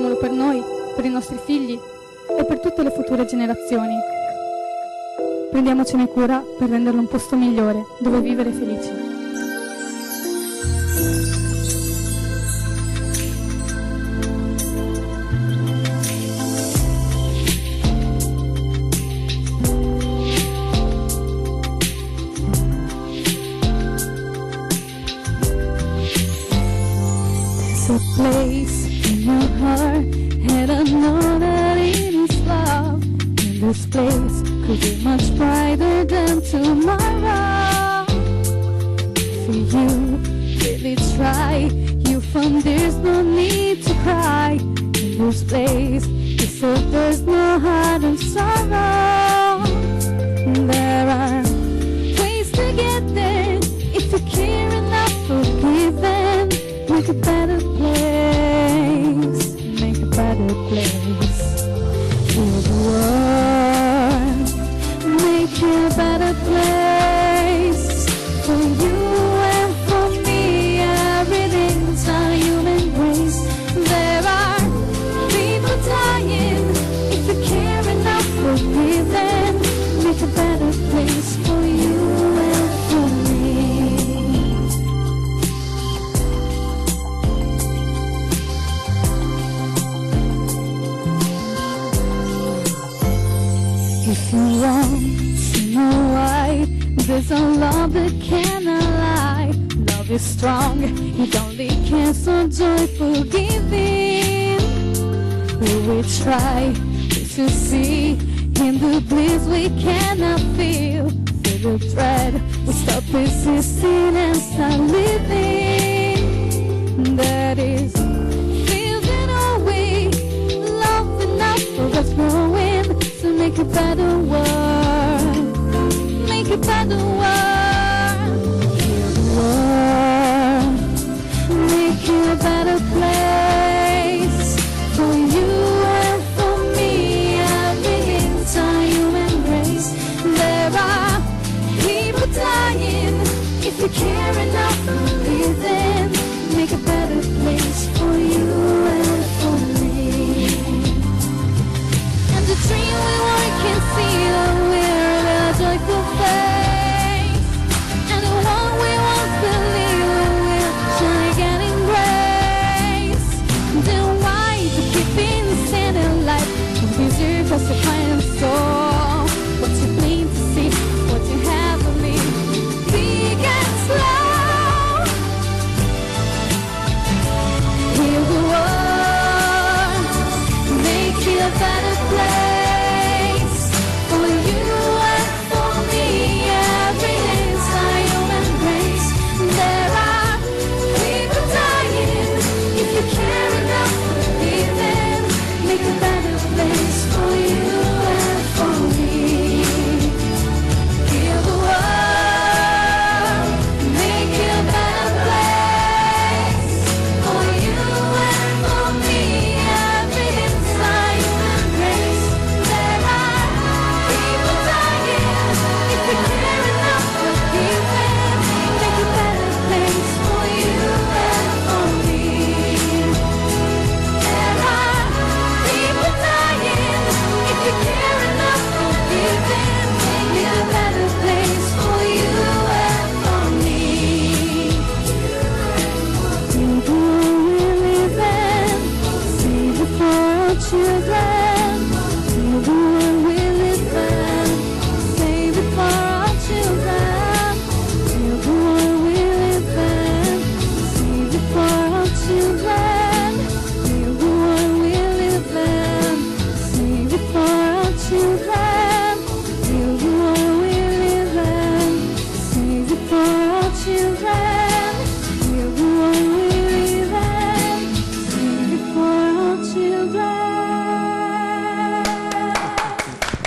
rimangono per noi, per i nostri figli e per tutte le future generazioni. Prendiamocene cura per renderlo un posto migliore, dove vivere felici. A place in your heart, and I know that it is love. And this place could be much brighter than tomorrow. If you really try, you find there's no need to cry. In this place, you said there's no heart and sorrow. There are ways to get there if you care enough for giving. Make a better place, make a better place. Heal the world, make it a better place. For you and for me, everything's a human race. There are people dying, if you care enough for giving. Make a better place for you and for me. If you want to know why, there's a love that cannot lie. Love is strong, it only cares for joyful giving. We try to see in the bliss we cannot feel. Feel the dread, we stop resisting and start living. That is feeling away, love enough for us growing. To make a better world, make a better world. Heal the world, make it a better place. For you and for me, everything's a human race. There are people dying, if you care enough for living. Make a better place for you and for me. The dream we want can see that we're a joyful face. And the one we want to believe we'll shine again in grace. Then why to keep innocent in life? Don't deserve us to find soul. What you need to see, what you have to leave. Big and slow. Heal the world, make it a better place. For you and for me, everything's a human race. There are people dying, if you care enough for living. Make a better place for you and for me. Heal the world, make it a better place. For you and for me, everything's a human race. There are people dying, if you care enough for giving. Make a better place for you and for me. There are people dying, if you care enough for giving. Make a better place for you and for me. You the world we live in, save it for our children. You the world we live in, save it for our children. You the world we live in, save it for our children. You the world we live in, save it for our children. You the world we live in, save it for our children. You the world we live in, save it for our children.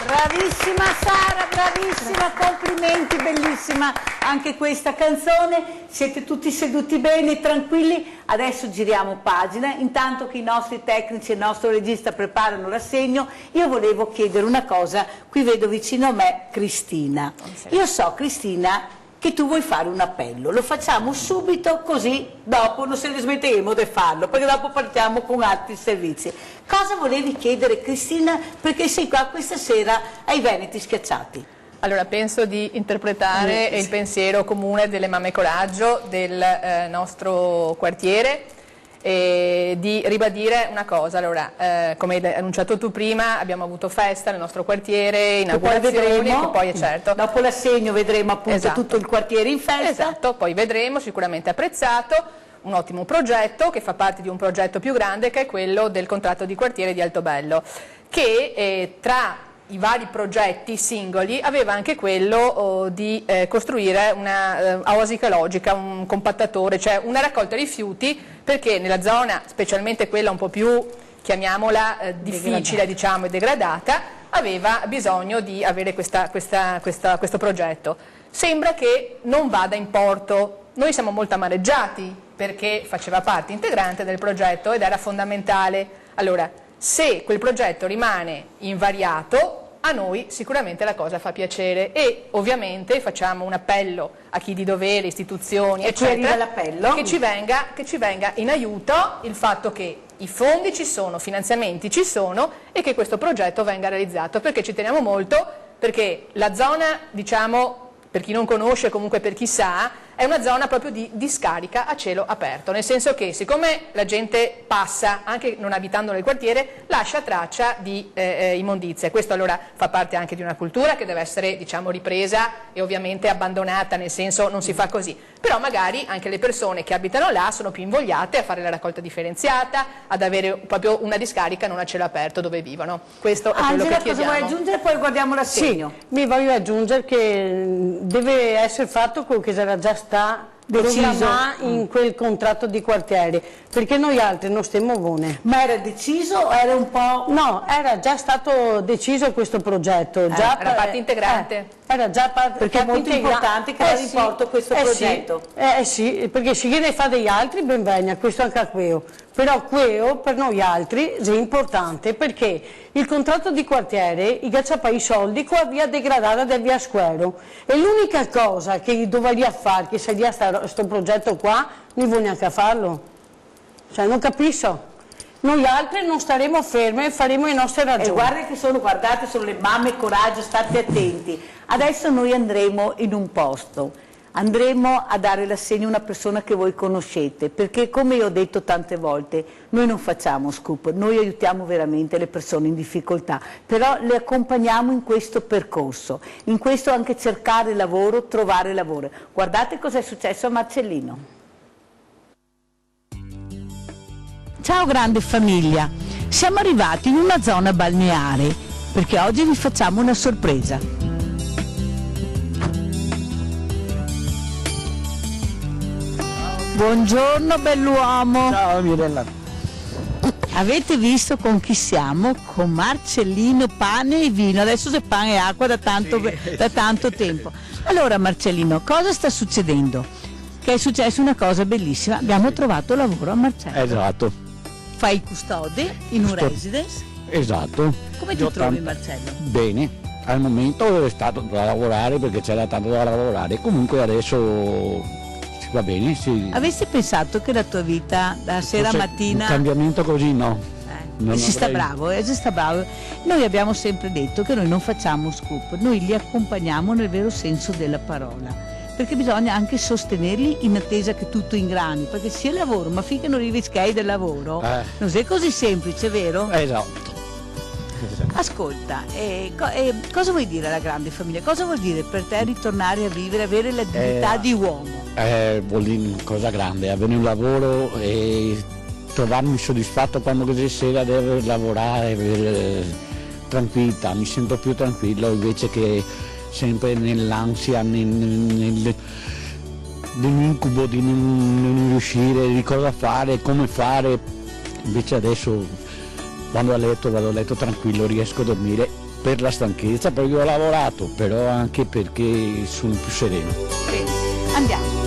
Bravissima Sara, bravissima, complimenti, bellissima anche questa canzone. Siete tutti seduti bene, tranquilli? Adesso giriamo pagina, intanto che i nostri tecnici e il nostro regista preparano l'assegno. Io volevo chiedere una cosa, qui vedo vicino a me Cristina. Io so, Cristina, che tu vuoi fare un appello. Lo facciamo subito, così dopo non se ne smetteremo di farlo, perché dopo partiamo con altri servizi. Cosa volevi chiedere, Cristina, perché sei qua questa sera ai Veneti Schiacciati? Allora, penso di interpretare il pensiero comune delle Mamme Coraggio del nostro quartiere e di ribadire una cosa. Allora, come hai annunciato tu prima, abbiamo avuto festa nel nostro quartiere, inaugurazioni, che poi è certo. Dopo l'assegno vedremo appunto tutto il quartiere in festa. Esatto, poi vedremo, sicuramente apprezzato, un ottimo progetto che fa parte di un progetto più grande, che è quello del contratto di quartiere di Altobello, che tra i vari progetti singoli aveva anche quello di costruire una oasi ecologica, un compattatore, cioè una raccolta rifiuti, perché nella zona, specialmente quella un po' più, chiamiamola, difficile, diciamo, e degradata, aveva bisogno di avere questo progetto. Sembra che non vada in porto. Noi siamo molto amareggiati perché faceva parte integrante del progetto ed era fondamentale. Allora, se quel progetto rimane invariato, a noi sicuramente la cosa fa piacere e ovviamente facciamo un appello a chi di dovere, istituzioni, eccetera, che ci venga in aiuto il fatto che i fondi ci sono, finanziamenti ci sono e che questo progetto venga realizzato, perché ci teniamo molto, perché la zona, diciamo, per chi non conosce, comunque per chi sa, è una zona proprio di discarica a cielo aperto, nel senso che siccome la gente passa, anche non abitando nel quartiere, lascia traccia di immondizie. Questo allora fa parte anche di una cultura che deve essere, diciamo, ripresa e ovviamente abbandonata, nel senso non si fa così. Però magari anche le persone che abitano là sono più invogliate a fare la raccolta differenziata, ad avere proprio una discarica non a cielo aperto dove vivono. Questo è quello che chiediamo. Cosa vuoi aggiungere? Poi guardiamo l'assegno. Sì, mi voglio aggiungere che deve essere fatto quello che era già deciso in quel contratto di quartiere, perché noi altri non stiamo buone. Ma era deciso o era un po'... No, era già stato deciso questo progetto. Già era parte integrante. Era già parte perché è molto importante che vada in porto questo progetto. Sì, perché se viene fa degli altri ben venga, questo anche a quello. Però quello per noi altri è importante perché il contratto di quartiere i gacciapa i soldi qua via degradata del via Squero e l'unica cosa che doveria fare, che seria questo progetto qua, non vuole neanche farlo. Cioè non capisco. Noi altri non staremo fermi e faremo le nostre ragioni. E guarda che guardate, sono le mamme coraggio, state attenti. Adesso noi andremo in un posto, andremo a dare l'assegno a una persona che voi conoscete, perché come io ho detto tante volte, noi non facciamo scoop, noi aiutiamo veramente le persone in difficoltà, però le accompagniamo in questo percorso, in questo anche cercare lavoro, trovare lavoro. Guardate cosa è successo a Marcellino. Ciao grande famiglia, siamo arrivati in una zona balneare perché oggi vi facciamo una sorpresa. Buongiorno bell'uomo. Ciao Mirella. Avete visto con chi siamo? Con Marcellino, pane e vino, adesso c'è pane e acqua da tanto tempo. Allora Marcellino, cosa sta succedendo? Che è successa una cosa bellissima, abbiamo trovato lavoro a Marcello. Esatto. Fai il custode in un residence? Esatto. Come ti trovi Marcello? Bene, al momento è stato da lavorare perché c'era tanto da lavorare, comunque adesso va bene. Sì. Avessi pensato che la tua vita da sera a mattina... Un cambiamento così no. Si sta bravo, si sta bravo. Noi abbiamo sempre detto che noi non facciamo scoop, noi li accompagniamo nel vero senso della parola. Perché bisogna anche sostenerli in attesa che tutto ingrani, perché sia lavoro, ma finché non arrivi schei del lavoro, non è così semplice, vero? Esatto. Ascolta, cosa vuoi dire alla grande famiglia? Cosa vuol dire per te ritornare a vivere, avere la dignità di uomo? Vuol dire una cosa grande, avere un lavoro e trovarmi soddisfatto quando così sera devo lavorare, tranquillità, mi sento più tranquillo invece che sempre nell'ansia, nell'incubo di non riuscire, di cosa fare, come fare. Invece adesso quando vado a letto tranquillo, riesco a dormire per la stanchezza, perché ho lavorato, però anche perché sono più sereno. Bene, andiamo.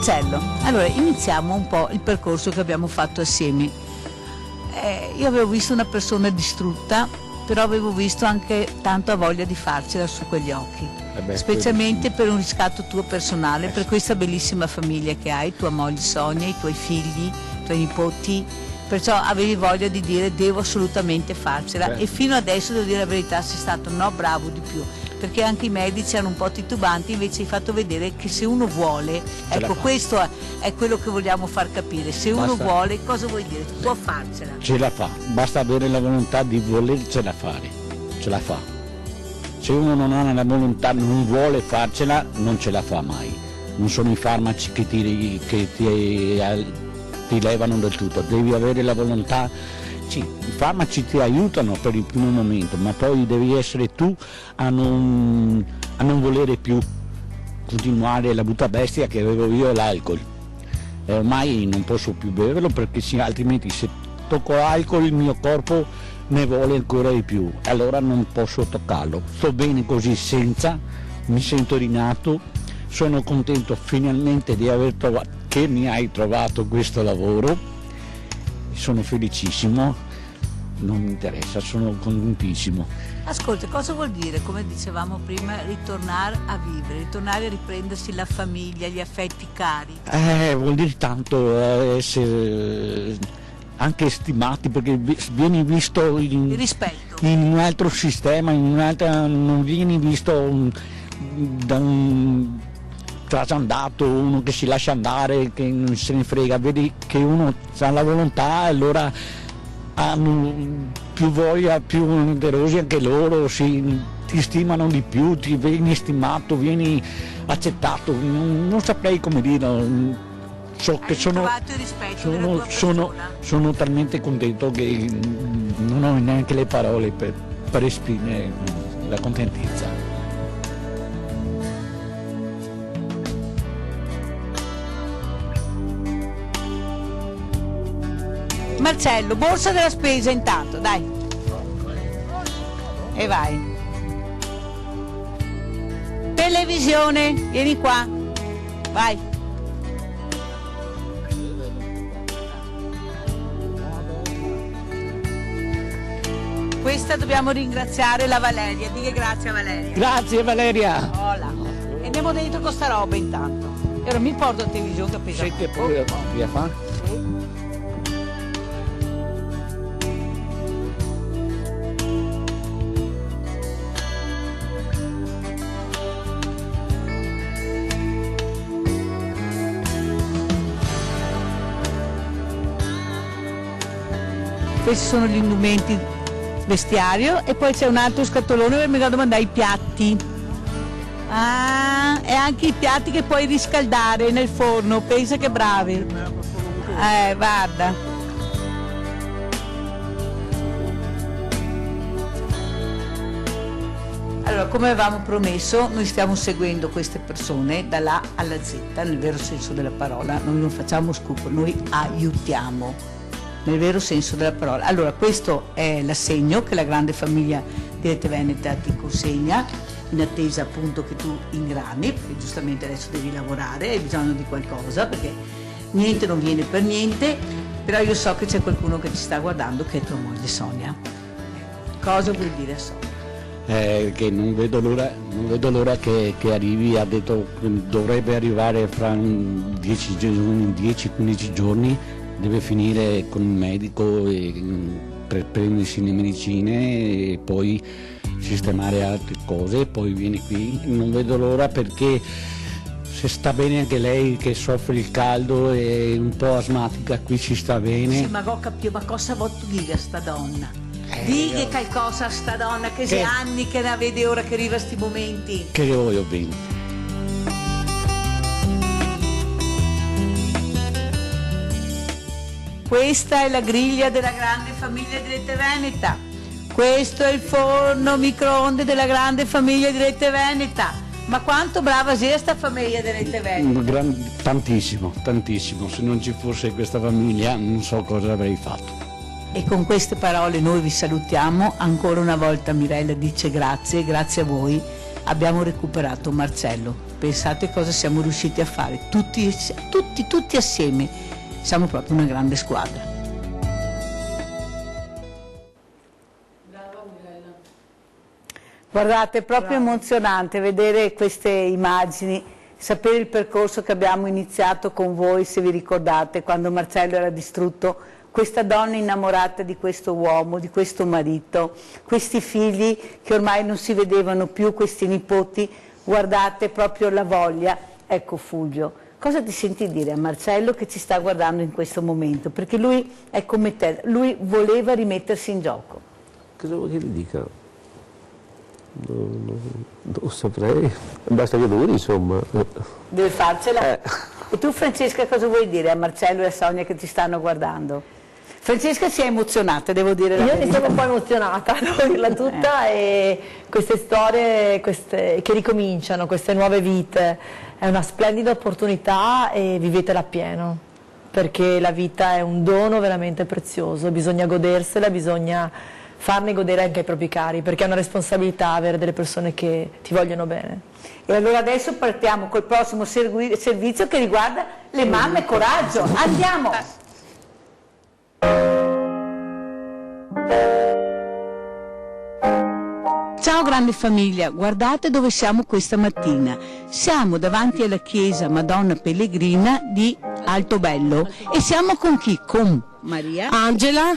Marcello, allora iniziamo un po' il percorso che abbiamo fatto assieme. Io avevo visto una persona distrutta, però avevo visto anche tanta voglia di farcela su quegli occhi, specialmente per un riscatto tuo personale, per questa bellissima famiglia che hai, tua moglie Sonia, i tuoi figli, i tuoi nipoti, perciò avevi voglia di dire devo assolutamente farcela e fino adesso devo dire la verità sei stato bravo di più, perché anche i medici erano un po' titubanti, invece hai fatto vedere che se uno vuole, ecco questo è quello che vogliamo far capire, se uno vuole cosa vuoi dire? Può farcela. Ce la fa, basta avere la volontà di volercela fare, ce la fa. Se uno non ha la volontà, non vuole farcela, non ce la fa mai. Non sono i farmaci che ti levano del tutto, devi avere la volontà. Sì, i farmaci ti aiutano per il primo momento, ma poi devi essere tu a non volere più continuare la brutta bestia che avevo io, l'alcol. E ormai non posso più beverlo perché altrimenti se tocco l'alcol il mio corpo ne vuole ancora di più, allora non posso toccarlo. Sto bene così senza, mi sento rinato, sono contento finalmente di aver trovato, che mi hai trovato questo lavoro. Sono felicissimo, non mi interessa, sono contentissimo. Ascolta, cosa vuol dire, come dicevamo prima, ritornare a vivere, ritornare a riprendersi la famiglia, gli affetti cari? Vuol dire tanto essere anche stimati, perché vieni visto Il rispetto. in un altro sistema, non vieni visto da un trasandato, uno che si lascia andare, che non se ne frega, vedi che uno ha la volontà, allora hanno più voglia, più numerosi anche loro, ti stimano di più, ti vieni stimato, vieni accettato, non saprei come dire, so che sono talmente contento che non ho neanche le parole per esprimere la contentezza. Marcello, borsa della spesa intanto, dai. E vai. Televisione, vieni qua. Vai. Questa dobbiamo ringraziare la Valeria. Dica grazie a Valeria. Grazie Valeria. Hola. E andiamo dentro con sta roba intanto. E ora mi porto la televisione che pesa. Senti pure via fa? Questi sono gli indumenti vestiario e poi c'è un altro scatolone dove mi devo mandare i piatti. E anche i piatti che puoi riscaldare nel forno, pensa che bravi. Guarda. Allora, come avevamo promesso, noi stiamo seguendo queste persone dalla A alla Z, nel vero senso della parola. Noi non facciamo scoop, noi aiutiamo. Nel vero senso della parola. Allora, questo è l'assegno che la grande famiglia di Rete Veneta ti consegna, in attesa appunto che tu ingrani, perché giustamente adesso devi lavorare, hai bisogno di qualcosa, perché niente non viene per niente, però io so che c'è qualcuno che ti sta guardando, che è tua moglie Sonia. Cosa vuol dire Sonia? Che non vedo l'ora che arrivi, ha detto che dovrebbe arrivare fra 10-15 giorni. Deve finire con il medico per prendersi le medicine e poi sistemare altre cose, poi viene qui. Non vedo l'ora perché se sta bene anche lei che soffre il caldo e un po' asmatica, qui ci sta bene. Sì, ma ho capito, ma cosa vuoi dire a sta donna? Dighi qualcosa a sta donna che se anni che la vede ora che arriva a sti momenti. Che le voglio bene. Questa è la griglia della grande famiglia di Rete Veneta. Questo è il forno microonde della grande famiglia di Rete Veneta. Ma quanto brava sia sta famiglia di Rete Veneta? Tantissimo, tantissimo. Se non ci fosse questa famiglia non so cosa avrei fatto. E con queste parole noi vi salutiamo. Ancora una volta Mirella dice grazie a voi, abbiamo recuperato Marcello. Pensate cosa siamo riusciti a fare, tutti assieme, siamo proprio una grande squadra. Guardate, è proprio emozionante vedere queste immagini, sapere il percorso che abbiamo iniziato con voi, se vi ricordate, quando Marcello era distrutto, questa donna innamorata di questo uomo, di questo marito, questi figli che ormai non si vedevano più, questi nipoti, guardate proprio la voglia. Ecco Fulvio, cosa ti senti dire a Marcello che ci sta guardando in questo momento? Perché lui è come te, lui voleva rimettersi in gioco. Cosa vuoi che gli dica? Non saprei, basta che lui, insomma. Deve farcela. E tu Francesca cosa vuoi dire a Marcello e a Sonia che ti stanno guardando? Francesca si è emozionata, devo dire la Io verità. mi sono un po' emozionata, devo dirla tutta, e queste storie che ricominciano, queste nuove vite, è una splendida opportunità e vivetela appieno, perché la vita è un dono veramente prezioso, bisogna godersela, bisogna farne godere anche ai propri cari, perché è una responsabilità avere delle persone che ti vogliono bene. E allora adesso partiamo col prossimo servizio che riguarda le mamme. Coraggio, andiamo! Ciao grande famiglia, guardate dove siamo questa mattina. Siamo davanti alla chiesa Madonna Pellegrina di Altobello e siamo con chi? Con Maria, Angela,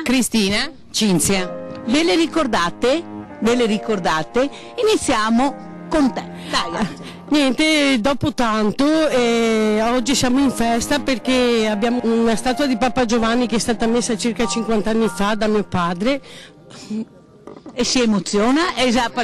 Cristina, Cinzia. ve le ricordate? Ve le ricordate? Iniziamo con te. Dai Angela. Niente, dopo tanto, oggi siamo in festa perché abbiamo una statua di Papa Giovanni che è stata messa circa 50 anni fa da mio padre. E si emoziona, esatto,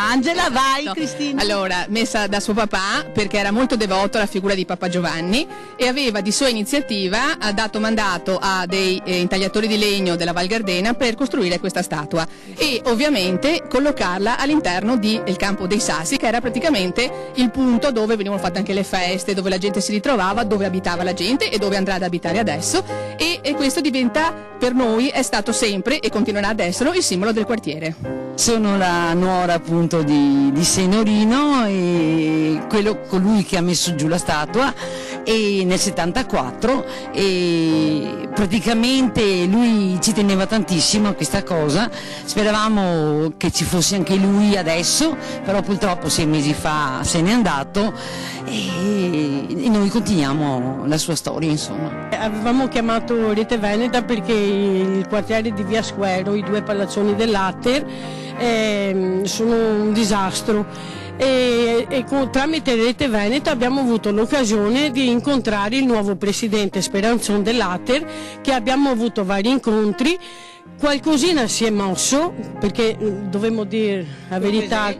Angela, vai No. Cristina. Allora, messa da suo papà perché era molto devoto alla figura di Papa Giovanni e aveva di sua iniziativa dato mandato a dei intagliatori di legno della Val Gardena per costruire questa statua e ovviamente collocarla all'interno del campo dei Sassi, che era praticamente il punto dove venivano fatte anche le feste, dove la gente si ritrovava, dove abitava la gente e dove andrà ad abitare adesso e questo diventa per noi, è stato sempre e continuerà ad esserlo il simbolo del quartiere. Sono la nuora appunto di Senorino e colui che ha messo giù la statua e nel 74 e praticamente lui ci teneva tantissimo a questa cosa, speravamo che ci fosse anche lui adesso, però purtroppo 6 mesi fa se n'è andato e noi continuiamo la sua storia, insomma. Avevamo chiamato Rete Veneta perché il quartiere di Via Squero, i 2 palazzoni del Latter, sono un disastro e tramite Rete Veneta abbiamo avuto l'occasione di incontrare il nuovo presidente Speranzon del Latter, che abbiamo avuto vari incontri. Qualcosina si è mosso, perché dovremmo dire la verità,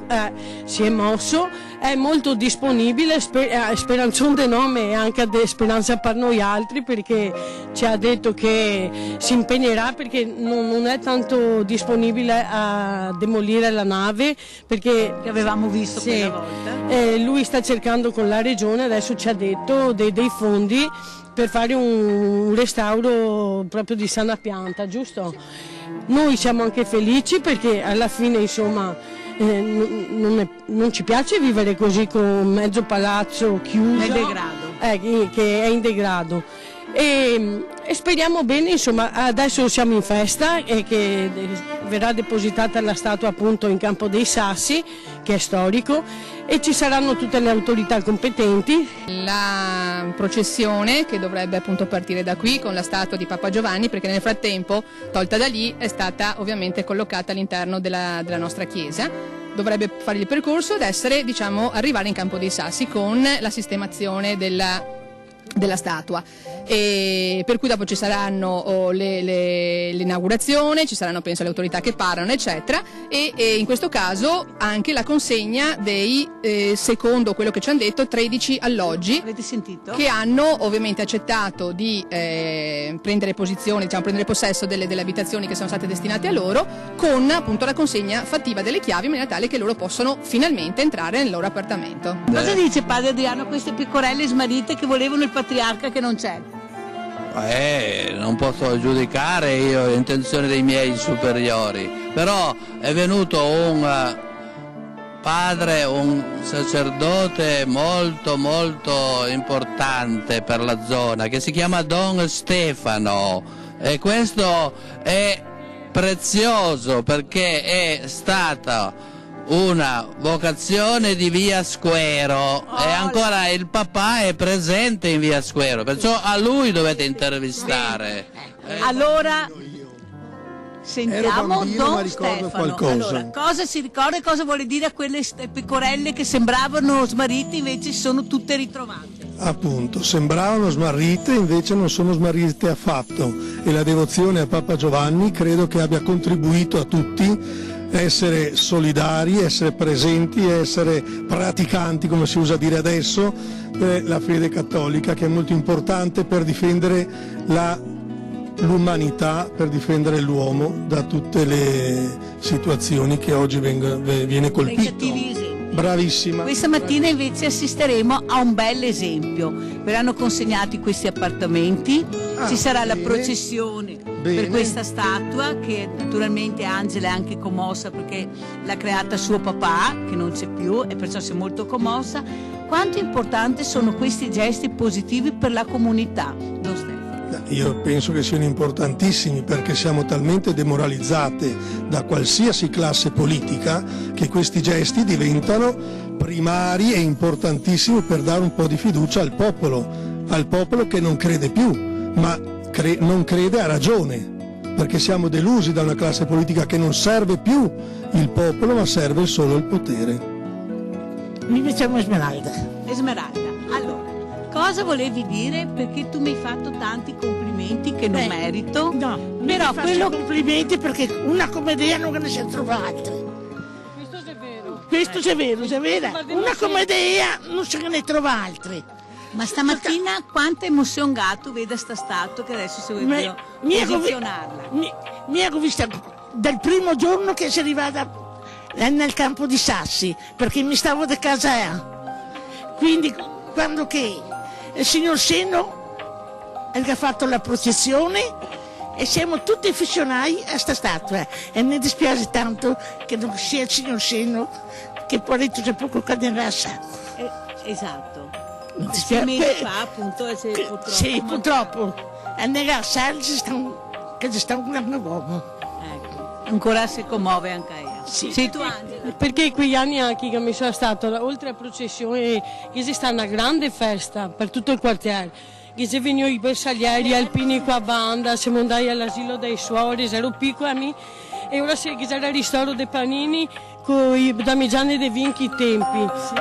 si è mosso, è molto disponibile, Speranzon de nome e anche a speranza per noi altri, perché ci ha detto che si impegnerà, perché non è tanto disponibile a demolire la nave, perché Che avevamo visto sì, quella volta. lui sta cercando con la regione, adesso ci ha detto, dei fondi per fare un restauro proprio di sana pianta, giusto? Noi siamo anche felici perché alla fine, insomma, non ci piace vivere così con mezzo palazzo chiuso, Nel degrado. che è in degrado. E speriamo bene, insomma, adesso siamo in festa e che verrà depositata la statua appunto in Campo dei Sassi, che è storico, e ci saranno tutte le autorità competenti. La processione che dovrebbe appunto partire da qui con la statua di Papa Giovanni, perché nel frattempo, tolta da lì, è stata ovviamente collocata all'interno della nostra chiesa. Dovrebbe fare il percorso ed essere, diciamo, arrivare in Campo dei Sassi con la sistemazione della statua, e per cui dopo ci saranno l'inaugurazione, ci saranno penso le autorità che parlano eccetera e in questo caso anche la consegna dei secondo quello che ci hanno detto 13 alloggi. Avete sentito? Che hanno ovviamente accettato di prendere posizione, diciamo prendere possesso delle abitazioni che sono state destinate a loro, con appunto la consegna fattiva delle chiavi in maniera tale che loro possono finalmente entrare nel loro appartamento. Cosa dice padre Adriano a queste pecorelle smarrite che volevano il patriarca che non c'è? Non posso giudicare io le intenzioni dei miei superiori, però è venuto padre un sacerdote molto molto importante per la zona che si chiama Don Stefano, e questo è prezioso perché è stata una vocazione di Via Squero e ancora il papà è presente in Via Squero, perciò a lui dovete intervistare. Allora sentiamo Don Stefano. Qualcosa. Allora, cosa si ricorda e cosa vuole dire a quelle pecorelle che sembravano smarrite invece sono tutte ritrovate? Appunto, sembravano smarrite, invece non sono smarrite affatto, e la devozione a Papa Giovanni credo che abbia contribuito a tutti a essere solidari, essere presenti, essere praticanti, come si usa dire adesso, la fede cattolica, che è molto importante per difendere l'umanità, per difendere l'uomo da tutte le situazioni che oggi viene colpito. Bravissima. Questa mattina invece assisteremo a un bel esempio. Verranno consegnati questi appartamenti, ci sarà la processione per questa statua che naturalmente Angela è anche commossa perché l'ha creata suo papà che non c'è più e perciò si è molto commossa. Quanto importanti sono questi gesti positivi per la comunità, Don Stefano? Io penso che siano importantissimi perché siamo talmente demoralizzate da qualsiasi classe politica che questi gesti diventano primari e importantissimi per dare un po' di fiducia al popolo che non crede più, ma non crede a ragione, perché siamo delusi da una classe politica che non serve più il popolo ma serve solo il potere. Mi chiamo Esmeralda. Esmeralda, allora, cosa volevi dire? Perché tu mi hai fatto tanti complimenti che non merito. No, però quello complimenti perché una commedia non ne si trova altre. Questo è vero, è vero. Una commedia non se ne trova altre. Ma stamattina quanta emozione gatto vede sta statua che adesso si vuole posizionarla? Mi ha vista dal primo giorno che si è arrivata nel campo di Sassi, perché mi stavo da casa. Quindi quando che il signor Seno ha fatto la processione e siamo tutti affezionati a sta statua e mi dispiace tanto che non sia il signor Seno che poi c'è poco che ne rassa. Esatto. Fa, appunto, purtroppo. Sì, purtroppo. E nella rassa che ci sta un uomo. Ecco. Ancora si commuove anche io. Sì. Sei tu Angela? Perché quegli anni anche che mi sono stato, oltre a processione, che c'è stata una grande festa per tutto il quartiere. Che ci venivano i bersaglieri alpini qua a banda, siamo andati all'asilo dei suori, ero piccoli e ora si c'era il ristoro dei panini con i damigiani dei vinchi tempi. Sì.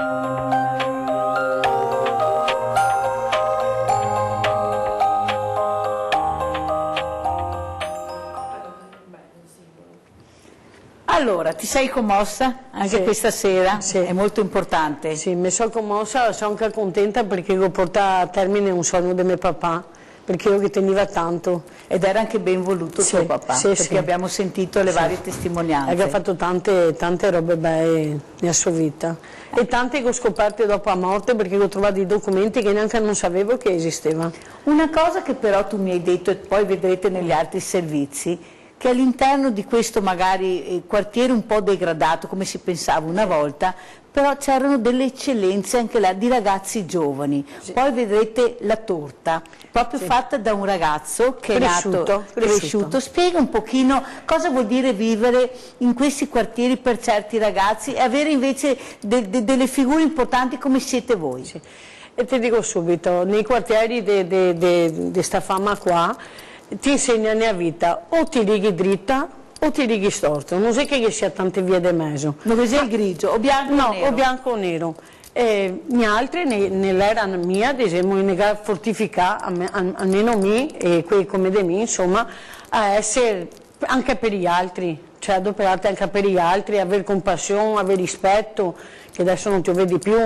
Allora, ti sei commossa anche questa sera? Sì. È molto importante. Sì, mi sono commossa, sono anche contenta perché ho portato a termine un sogno di mio papà, perché io che teniva tanto. Ed era anche ben voluto tuo papà, perché abbiamo sentito le varie testimonianze. Ha fatto tante robe belle nella sua vita e tante che ho scoperto dopo la morte perché ho trovato dei documenti che neanche non sapevo che esistevano. Una cosa che però tu mi hai detto e poi vedrete negli altri servizi, che all'interno di questo magari quartiere un po' degradato come si pensava una volta, però c'erano delle eccellenze anche là di ragazzi giovani. Sì. Poi vedrete la torta, proprio fatta da un ragazzo che è cresciuto. Spiega un pochino cosa vuol dire vivere in questi quartieri per certi ragazzi e avere invece delle figure importanti come siete voi. Sì. E ti dico subito, nei quartieri di sta fama qua, ti insegnano a vita o ti righi dritta o ti righi storto, non so che ci sia tante vie di mezzo. Dove sei il grigio o bianco o nero? No, o bianco o nero. Gli altri nell'era mia, diciamo, in fortificare, almeno me e quelli come di me, insomma, a essere anche per gli altri, cioè adoperarti anche per gli altri, avere compassione, avere rispetto, che adesso non ti vedi più.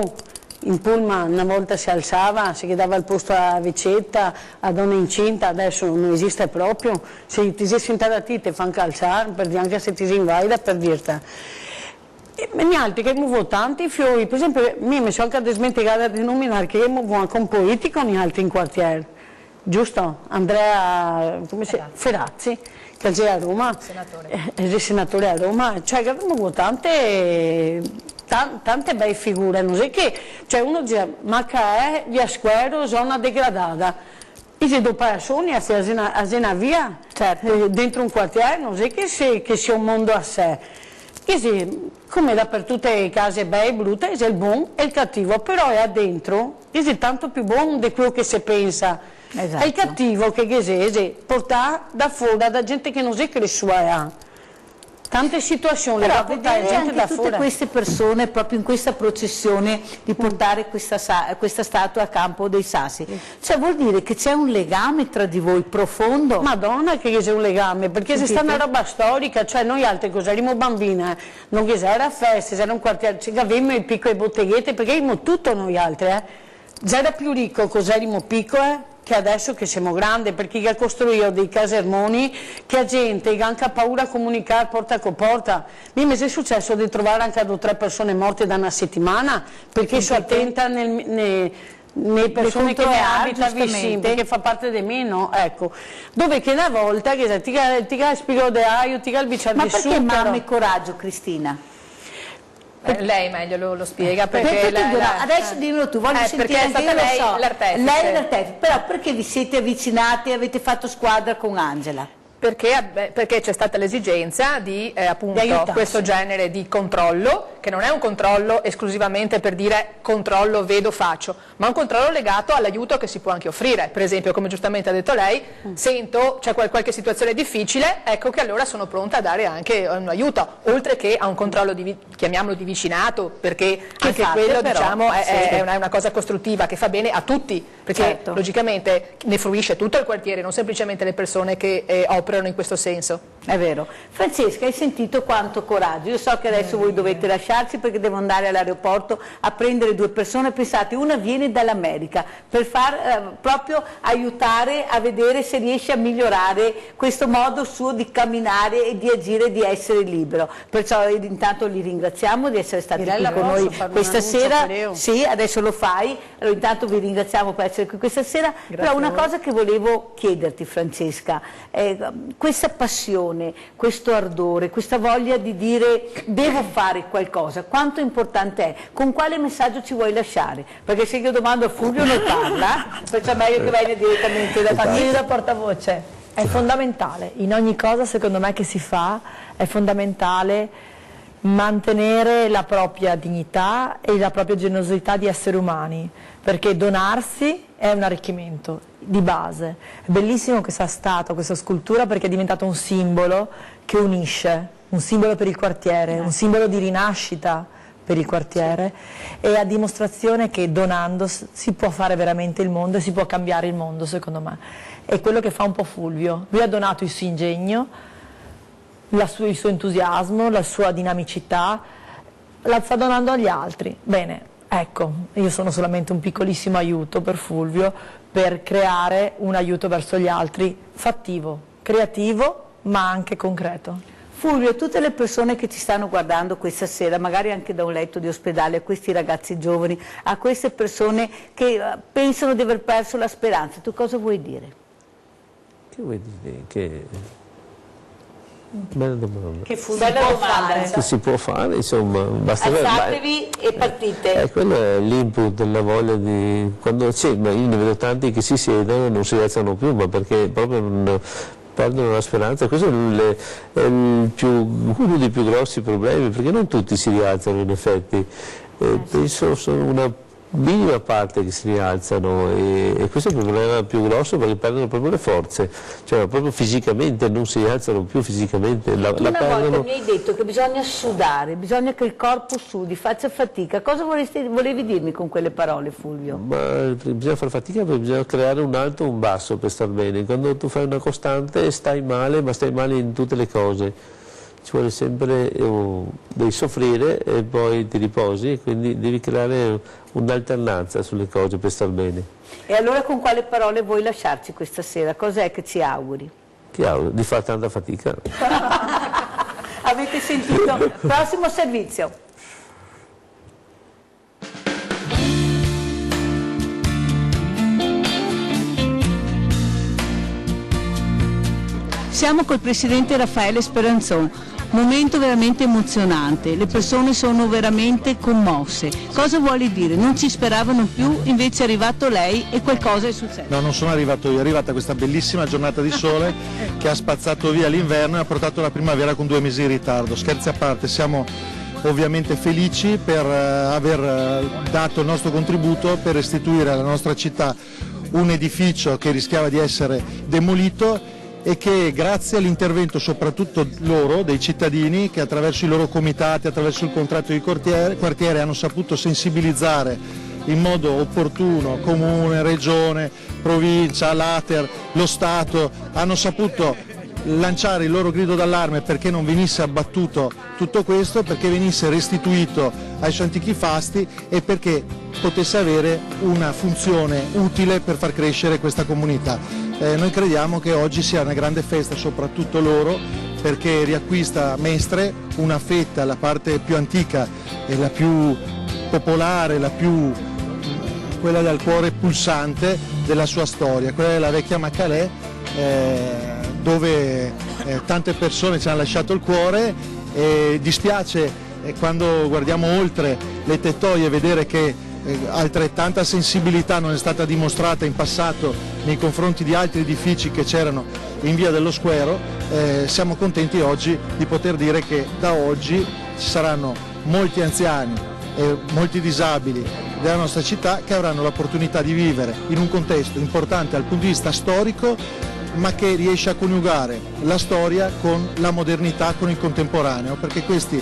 In pullman una volta si alzava, si chiedeva il posto a Vicetta, a donna incinta, adesso non esiste proprio. Se ti sei sentata a te ti fanno alzare, anche se ti si invalida per dirti. E gli altri che abbiamo votato, fiori, per esempio, mi sono anche smenticata di nominare che abbiamo anche un politico gli altri in quartiere, giusto? Andrea Ferazzi, che è a Roma, è il senatore a Roma, cioè che abbiamo votato tante belle figure, non è che cioè uno dice ma che è via Squero, zona degradata, e se dopo persone a una via, certo. Dentro un quartiere, non è che sia un mondo a sé, e se, come dappertutto le case belle e brutte, c'è il buon e il cattivo, però è dentro, è tanto più buono di quello che si pensa. Esatto. È il cattivo che porta da fuori, da gente che non è che le sue ha. Tante situazioni, però vedere gente anche da tutte fuori. queste persone proprio in questa processione di portare questa statua a Campo dei Sassi, cioè vuol dire che c'è un legame tra di voi profondo? Madonna che c'è un legame, perché se sta una roba storica, cioè noi altri cosa eravamo bambine, non che era feste, c'era un quartiere, avevamo le piccole botteghette, perché eravamo tutto noi altri, già era più ricco cosa eravamo piccole, che adesso che siamo grandi, perché ha costruito dei casermoni che la gente ha anche paura a comunicare porta con porta. Mi è successo di trovare anche 2 o 3 persone morte da una settimana perché sono attenta nelle persone che ne abitano vicino, perché fa parte di me, no? Ecco. Dove che una volta che ti ha spiegato di aio, ti ha il bicchiere di succo. Ma perché Mamma e Coraggio, Cristina? Lei meglio lo spiega adesso dimmelo tu, voglio sentire anche io, lei so. l'artefice. Lei è l'artefice, però perché vi siete avvicinati e avete fatto squadra con Angela? Perché c'è stata l'esigenza di appunto questo genere di controllo, che non è un controllo esclusivamente per dire controllo, vedo, faccio, ma un controllo legato all'aiuto che si può anche offrire. Per esempio, come giustamente ha detto lei, sento c'è qualche situazione difficile, ecco che allora sono pronta a dare anche un aiuto, oltre che a un controllo chiamiamolo di vicinato, perché anche quello diciamo è una cosa costruttiva che fa bene a tutti, perché logicamente ne fruisce tutto il quartiere, non semplicemente le persone che operano in questo senso. È vero. Francesca, hai sentito quanto coraggio? Io so che adesso voi dovete lasciarci perché devo andare all'aeroporto a prendere 2 persone, pensate, una viene dall'America per proprio aiutare a vedere se riesce a migliorare questo modo suo di camminare e di agire e di essere libero. Perciò intanto li ringraziamo di essere stati qui con noi questa sera. Sì, adesso lo fai, allora intanto vi ringraziamo per essere qui questa sera. Però una cosa che volevo chiederti, Francesca, questa passione, questo ardore, questa voglia di dire devo fare qualcosa, quanto importante è? Con quale messaggio ci vuoi lasciare? Perché se io domando a Fulvio non parla, perciò è meglio che vai direttamente da partire da portavoce. È fondamentale, in ogni cosa secondo me che si fa è fondamentale mantenere la propria dignità e la propria generosità di esseri umani, perché donarsi è un arricchimento di base. È bellissimo che sia stata questa scultura perché è diventato un simbolo che unisce, un simbolo per il quartiere, un simbolo di rinascita per il quartiere e a dimostrazione che donando si può fare veramente il mondo e si può cambiare il mondo, secondo me. È quello che fa un po' Fulvio. Lui ha donato il suo ingegno, il suo entusiasmo, la sua dinamicità, la sta donando agli altri. Bene, ecco, io sono solamente un piccolissimo aiuto per Fulvio per creare un aiuto verso gli altri fattivo, creativo ma anche concreto. Fulvio, tutte le persone che ci stanno guardando questa sera, magari anche da un letto di ospedale, a questi ragazzi giovani, a queste persone che pensano di aver perso la speranza, tu cosa vuoi dire? Che vuoi dire? Che... Bella domanda. Che bella domanda. Che si può fare, insomma, basta alzatevi e partite. Quello è l'input, la voglia di... Quando c'è, ma io ne vedo tanti che si siedono e non si alzano più, ma perché proprio non perdono la speranza. Questo è uno dei più grossi problemi, perché non tutti si rialzano in effetti. Penso sono una minima parte che si rialzano e questo è il problema più grosso, perché perdono proprio le forze, cioè proprio fisicamente non si rialzano più fisicamente. Una volta mi hai detto che bisogna sudare, bisogna che il corpo sudi, faccia fatica. Cosa volevi dirmi con quelle parole, Fulvio? Ma bisogna fare fatica perché bisogna creare un alto e un basso per star bene. Quando tu fai una costante stai male, ma stai male in tutte le cose. Ci vuole sempre, devi soffrire e poi ti riposi, quindi devi creare un'alternanza sulle cose per star bene. E allora con quale parole vuoi lasciarci questa sera? Cos'è che ci auguri? Ti auguro di fare tanta fatica. Avete sentito? Prossimo servizio. Siamo col presidente Raffaele Speranzon. momento veramente emozionante, le persone sono veramente commosse. Cosa vuole dire? Non ci speravano più, invece è arrivato lei e qualcosa è successo. No, non sono arrivato io, è arrivata questa bellissima giornata di sole che ha spazzato via l'inverno e ha portato la primavera con 2 mesi di ritardo. Scherzi a parte, siamo ovviamente felici per aver dato il nostro contributo per restituire alla nostra città un edificio che rischiava di essere demolito e che grazie all'intervento soprattutto loro, dei cittadini, che attraverso i loro comitati, attraverso il contratto di quartiere hanno saputo sensibilizzare in modo opportuno comune, regione, provincia, l'Ater, lo Stato, hanno saputo lanciare il loro grido d'allarme perché non venisse abbattuto tutto questo, perché venisse restituito ai suoi antichi fasti e perché potesse avere una funzione utile per far crescere questa comunità. Noi crediamo che oggi sia una grande festa, soprattutto loro, perché riacquista Mestre, una fetta, la parte più antica e la più popolare, quella dal cuore pulsante della sua storia, quella della vecchia Maccalè, dove tante persone ci hanno lasciato il cuore e dispiace quando guardiamo oltre le tettoie vedere che altrettanta sensibilità non è stata dimostrata in passato nei confronti di altri edifici che c'erano in via dello Squero. Siamo contenti oggi di poter dire che da oggi ci saranno molti anziani e molti disabili della nostra città che avranno l'opportunità di vivere in un contesto importante dal punto di vista storico, ma che riesce a coniugare la storia con la modernità, con il contemporaneo, perché questi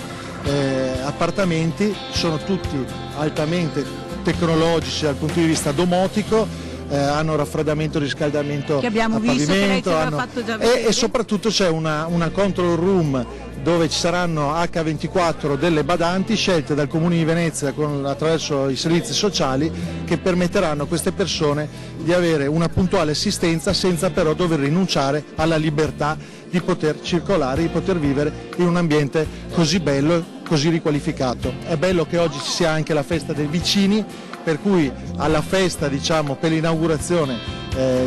appartamenti sono tutti altamente tecnologici dal punto di vista domotico, hanno raffreddamento e riscaldamento che abbiamo a visto, pavimento, che lei ci aveva fatto già vedere. E soprattutto c'è una control room dove ci saranno H24 delle badanti scelte dal Comune di Venezia attraverso i servizi sociali, che permetteranno a queste persone di avere una puntuale assistenza senza però dover rinunciare alla libertà di poter circolare, di poter vivere in un ambiente così bello, così riqualificato. È bello che oggi ci sia anche la festa dei vicini, per cui alla festa, diciamo, per l'inaugurazione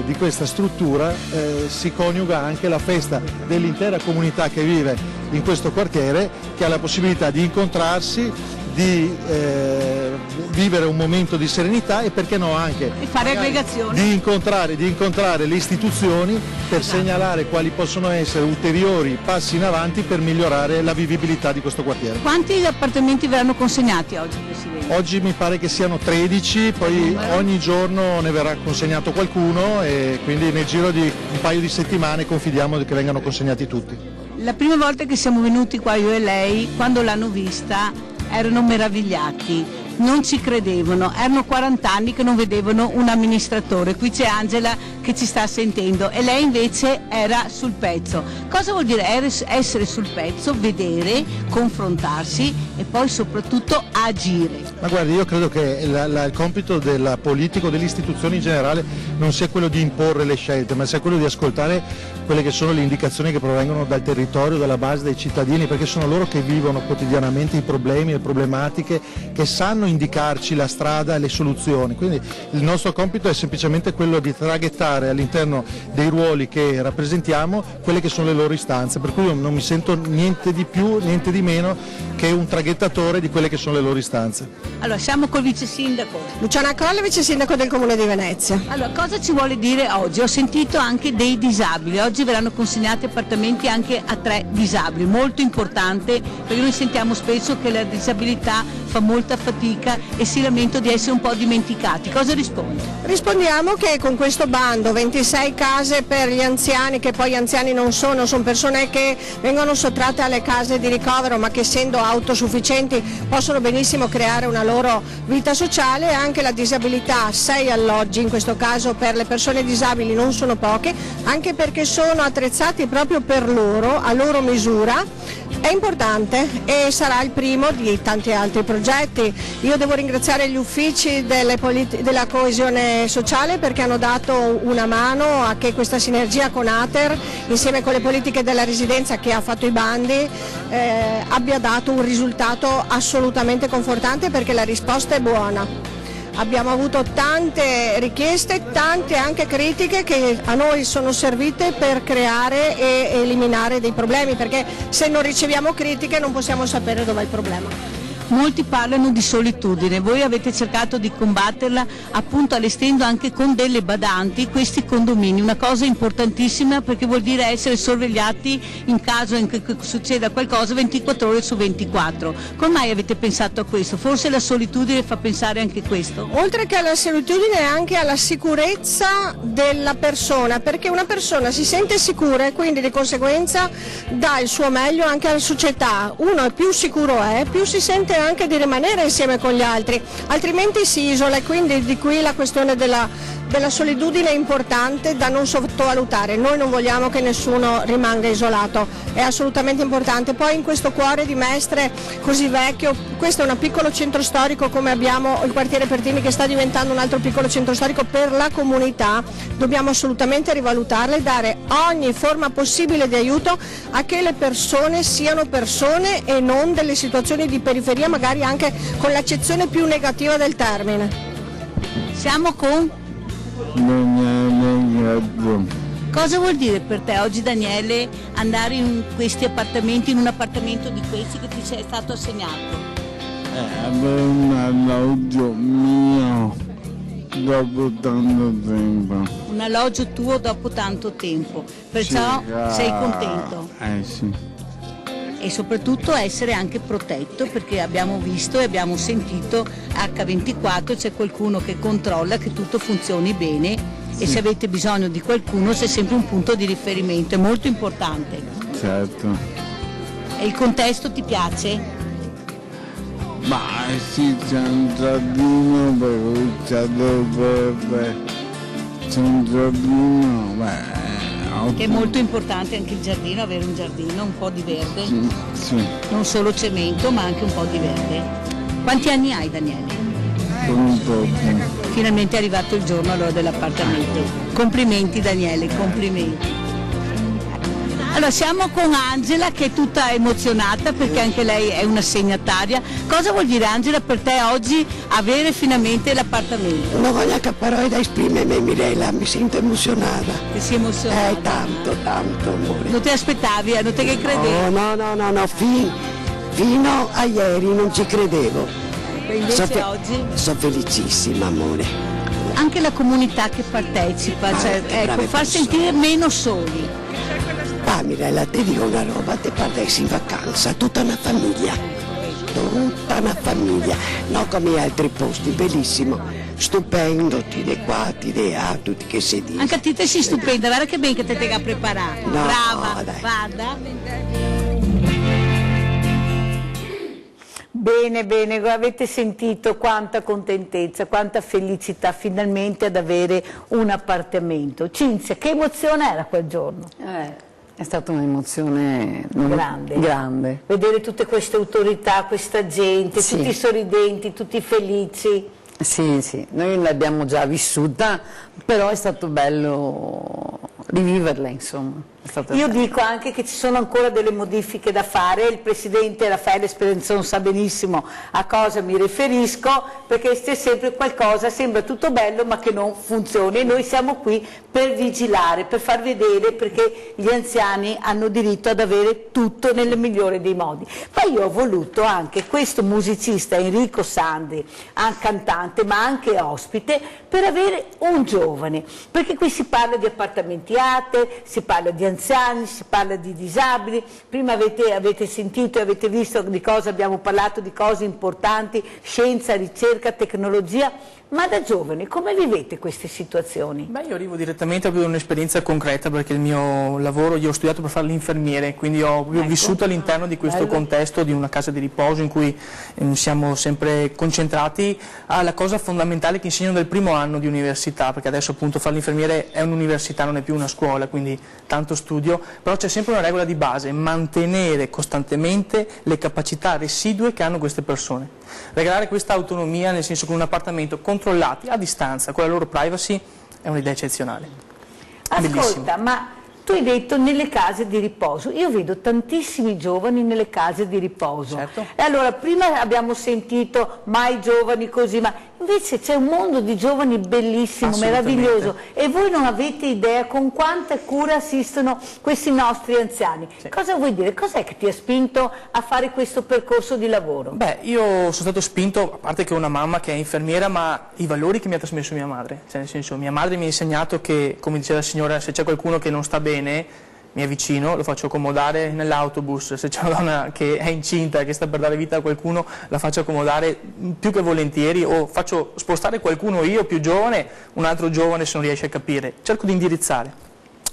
di questa struttura si coniuga anche la festa dell'intera comunità che vive in questo quartiere, che ha la possibilità di incontrarsi, di vivere un momento di serenità e perché no anche e fare aggregazioni, di incontrare le istituzioni per segnalare quali possono essere ulteriori passi in avanti per migliorare la vivibilità di questo quartiere. Quanti appartamenti verranno consegnati oggi, Presidente? Oggi mi pare che siano 13, poi ogni giorno ne verrà consegnato qualcuno e quindi nel giro di un paio di settimane confidiamo che vengano consegnati tutti. La prima volta che siamo venuti qua io e lei, quando l'hanno vista, erano meravigliati, non ci credevano, erano 40 anni che non vedevano un amministratore. Qui c'è Angela che ci sta sentendo e lei invece era sul pezzo. Cosa vuol dire essere sul pezzo? Vedere, confrontarsi e poi soprattutto agire. Ma guardi, io credo che il compito del politico, delle istituzioni in generale, non sia quello di imporre le scelte, ma sia quello di ascoltare quelle che sono le indicazioni che provengono dal territorio, dalla base dei cittadini, perché sono loro che vivono quotidianamente i problemi, le problematiche, che sanno indicarci la strada e le soluzioni. Quindi il nostro compito è semplicemente quello di traghettare all'interno dei ruoli che rappresentiamo quelle che sono le loro istanze, per cui io non mi sento niente di più, niente di meno che un traghettatore di quelle che sono le loro istanze. Allora, siamo col vice sindaco. Luciana Colle, vice sindaco del Comune di Venezia. Allora, cosa ci vuole dire oggi? Ho sentito anche dei disabili, oggi verranno consegnati appartamenti anche a 3 disabili, molto importante perché noi sentiamo spesso che la disabilità fa molta fatica e si lamenta di essere un po' dimenticati. Cosa risponde? Rispondiamo che con questo bando 26 case per gli anziani, che poi anziani non sono persone che vengono sottratte alle case di ricovero ma che essendo autosufficienti possono benissimo creare una loro vita sociale, e anche la disabilità, 6 alloggi in questo caso per le persone disabili non sono poche, anche perché sono attrezzati proprio per loro, a loro misura. È importante e sarà il primo di tanti altri progetti. Io devo ringraziare gli uffici della coesione sociale perché hanno dato una mano a che questa sinergia con Ater, insieme con le politiche della residenza che ha fatto i bandi, abbia dato un risultato assolutamente confortante, perché la risposta è buona. abbiamo avuto tante richieste, tante anche critiche che a noi sono servite per creare e eliminare dei problemi, perché se non riceviamo critiche non possiamo sapere dov'è il problema. Molti parlano di solitudine, voi avete cercato di combatterla appunto allestendo anche con delle badanti questi condomini, una cosa importantissima perché vuol dire essere sorvegliati in caso che succeda qualcosa 24 ore su 24. Come mai avete pensato a questo? Forse la solitudine fa pensare anche questo? Oltre che alla solitudine anche alla sicurezza della persona, perché una persona si sente sicura e quindi di conseguenza dà il suo meglio anche alla società. Uno più sicuro è, più si sente anche di rimanere insieme con gli altri, altrimenti si isola, e quindi di qui la questione della solitudine è importante da non sottovalutare. Noi non vogliamo che nessuno rimanga isolato, è assolutamente importante. Poi in questo cuore di Mestre così vecchio, questo è un piccolo centro storico come abbiamo il quartiere Pertini che sta diventando un altro piccolo centro storico per la comunità, dobbiamo assolutamente rivalutarle e dare ogni forma possibile di aiuto a che le persone siano persone e non delle situazioni di periferia, magari anche con l'accezione più negativa del termine. Siamo con? Cosa vuol dire per te oggi, Daniele, andare in questi appartamenti, in un appartamento di questi che ti è stato assegnato? Avere un alloggio mio dopo tanto tempo. Un alloggio tuo dopo tanto tempo, perciò sei contento? Sì. E soprattutto essere anche protetto, perché abbiamo visto e abbiamo sentito H24 c'è qualcuno che controlla che tutto funzioni bene, sì. E se avete bisogno di qualcuno c'è sempre un punto di riferimento, è molto importante. Certo. E il contesto ti piace? Ma sì, c'è un giardino, c'è un giardino, che è molto importante anche il giardino, avere un giardino, un po' di verde, sì. Non solo cemento ma anche un po' di verde. Quanti anni hai, Daniele? Un po'. Finalmente è arrivato il giorno allora dell'appartamento. Complimenti Daniele, complimenti. Allora siamo con Angela che è tutta emozionata perché anche lei è una segnataria. Cosa vuol dire, Angela, per te oggi avere finalmente l'appartamento? Non voglio che parole da esprimermi, Mirella, mi sento emozionata. Ti sei emozionata? Tanto amore. Non ti aspettavi, non te che credevi? No, fino a ieri non ci credevo. E invece oggi? Sono felicissima, amore. Anche la comunità che partecipa, cioè, ecco, far sentire meno soli. Mirella, ti dico una roba, te partissi in vacanza, tutta una famiglia, non come altri posti, bellissimo, stupendo, ti de qua, ti de là, tutti che sedili. Anche a te sei stupenda, guarda che bene che te ha preparato, no, brava, dai. Vada. Bene, avete sentito quanta contentezza, quanta felicità finalmente ad avere un appartamento. Cinzia, che emozione era quel giorno? È stata un'emozione grande. Vedere tutte queste autorità, questa gente, sì. Tutti sorridenti, tutti felici. Sì, noi l'abbiamo già vissuta, però è stato bello riviverla, insomma. Io dico anche che ci sono ancora delle modifiche da fare, il Presidente Raffaele Spelenzon sa benissimo a cosa mi riferisco, perché c'è sempre qualcosa, sembra tutto bello ma che non funziona e noi siamo qui per vigilare, per far vedere, perché gli anziani hanno diritto ad avere tutto nel migliore dei modi. Ma io ho voluto anche questo musicista Enrico Sandri, cantante ma anche ospite, per avere un giovane, perché qui si parla di appartamenti ATE, si parla di anziani, si parla di disabili, prima avete sentito e avete visto di cosa abbiamo parlato, di cose importanti, scienza, ricerca, tecnologia, ma da giovani come vivete queste situazioni? Beh, io arrivo direttamente da un'esperienza concreta perché il mio lavoro, io ho studiato per fare l'infermiere, quindi ho vissuto all'interno di questo contesto di una casa di riposo in cui siamo sempre concentrati alla cosa fondamentale che insegnano del primo anno di università, perché adesso appunto fare l'infermiere è un'università, non è più una scuola, quindi tanto studio, però c'è sempre una regola di base, mantenere costantemente le capacità residue che hanno queste persone. Regalare questa autonomia, nel senso con un appartamento controllati a distanza, con la loro privacy, è un'idea eccezionale. Ascolta, bellissimo. ma tu hai detto nelle case di riposo, io vedo tantissimi giovani nelle case di riposo. Certo. E allora prima abbiamo sentito mai giovani così, ma Invece c'è un mondo di giovani bellissimo, meraviglioso, e voi non avete idea con quanta cura assistono questi nostri anziani. Cosa vuoi dire? Cos'è che ti ha spinto a fare questo percorso di lavoro? Beh, io sono stato spinto, a parte che ho una mamma che è infermiera, ma i valori che mi ha trasmesso mia madre. Cioè, nel senso, mia madre mi ha insegnato che, come diceva la signora, se c'è qualcuno che non sta bene, mi avvicino, lo faccio accomodare nell'autobus, se c'è una donna che è incinta e che sta per dare vita a qualcuno, la faccio accomodare più che volentieri, o faccio spostare qualcuno io più giovane, un altro giovane se non riesce a capire. Cerco di indirizzare,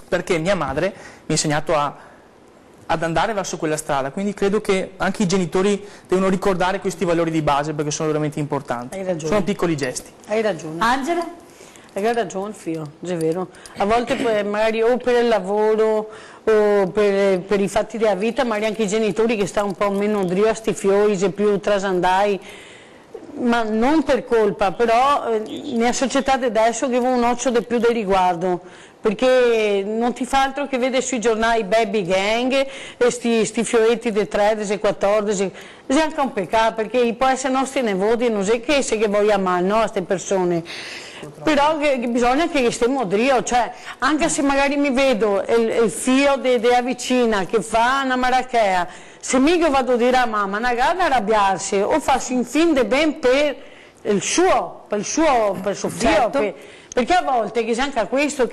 perché mia madre mi ha insegnato ad andare verso quella strada, quindi credo che anche i genitori devono ricordare questi valori di base perché sono veramente importanti. Hai ragione. Sono piccoli gesti. Hai ragione. Angela? Hai ragione, Fio, è vero. A volte magari o per il lavoro o per i fatti della vita, magari anche i genitori che stanno un po' meno drio a sti fiori, se più trasandai, ma non per colpa, però nella società di adesso che un occhio di più di riguardo, perché non ti fa altro che vedere sui giornali baby gang e sti fioretti di 13, 14, è anche un peccato, perché può essere nostri nipoti, non è che se che vogliamo male, no, a queste persone. Però bisogna che stiamo drio, cioè anche se magari mi vedo il figlio della vicina che fa una marachea, se mica vado a dire a mamma, magari arrabbiarsi o farsi in fin de ben per suo figlio, perché a volte che c'è anche questo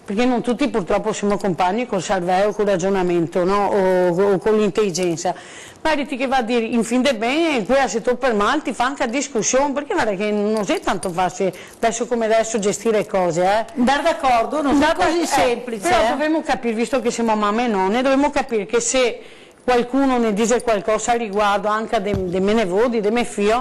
perché non tutti purtroppo siamo compagni col cervello, col ragionamento, no? o con l'intelligenza. Magari ti che va a dire in fin de bene, poi se tu per male ti fa anche a discussione, perché guarda che non è tanto facile adesso come adesso gestire cose. Andare d'accordo non è così semplice. Però dovremmo capire, visto che siamo mamme e nonne, dovremmo capire che se qualcuno ne dice qualcosa a riguardo anche dei miei nipoti, dei miei figli,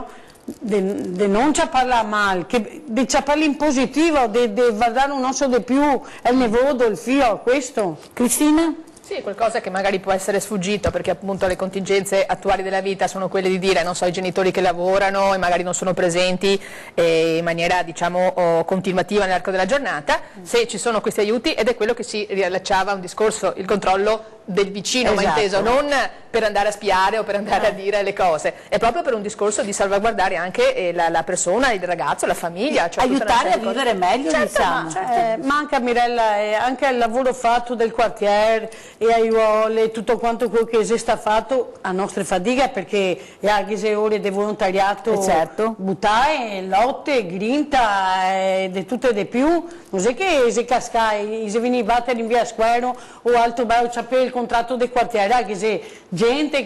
di non ci parla male, di ci parla in positivo, di guardare un osso di più al nipote, il figlio, questo. Cristina? Sì, qualcosa che magari può essere sfuggito, perché appunto le contingenze attuali della vita sono quelle di dire, non so, i genitori che lavorano e magari non sono presenti in maniera, diciamo, continuativa nell'arco della giornata, se ci sono questi aiuti, ed è quello che si riallacciava a un discorso, il controllo del vicino, esatto, ma inteso non per andare a spiare o per andare a dire le cose, è proprio per un discorso di salvaguardare anche la persona, il ragazzo, la famiglia, cioè aiutare a vivere meglio, diciamo. Manca Mirella anche il lavoro fatto del quartiere e aiuole, tutto quanto quello che si sta fatto a nostra fatica, perché anche se ore di volontariato buttare, lotte, grinta e tutto e di più, non è che si cascai, se veniva in via Squero o Alto Bello sapere il contratto del quartiere, che se gente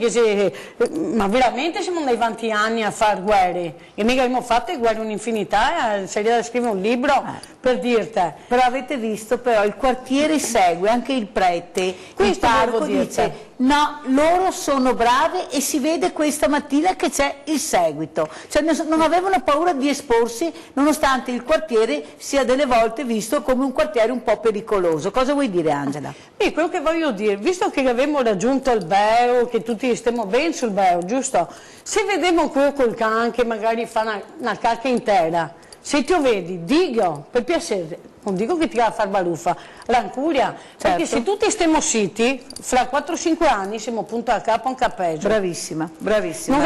ma veramente siamo andati avanti anni a fare guerre e mica abbiamo fatto guerre un'infinità, sarebbe da scrivere un libro per dirti. Però avete visto, però il quartiere segue, anche il prete, il parroco dice no, loro sono brave, e si vede questa mattina che c'è il seguito, cioè non avevano paura di esporsi, nonostante il quartiere sia delle volte visto come un quartiere un po' pericoloso. Cosa vuoi dire, Angela? Quello che voglio dire, visto che abbiamo raggiunto il Beo, che tutti stiamo bene sul Beo, giusto? Se vediamo quello col can che magari fa una cacca intera, se ti vedi, dico, per piacere, non dico che ti va a fare baruffa, rancuria, perché se tutti stiamo siti, fra 4-5 anni siamo punto a capo un capeggio. Bravissima, bravissima. Non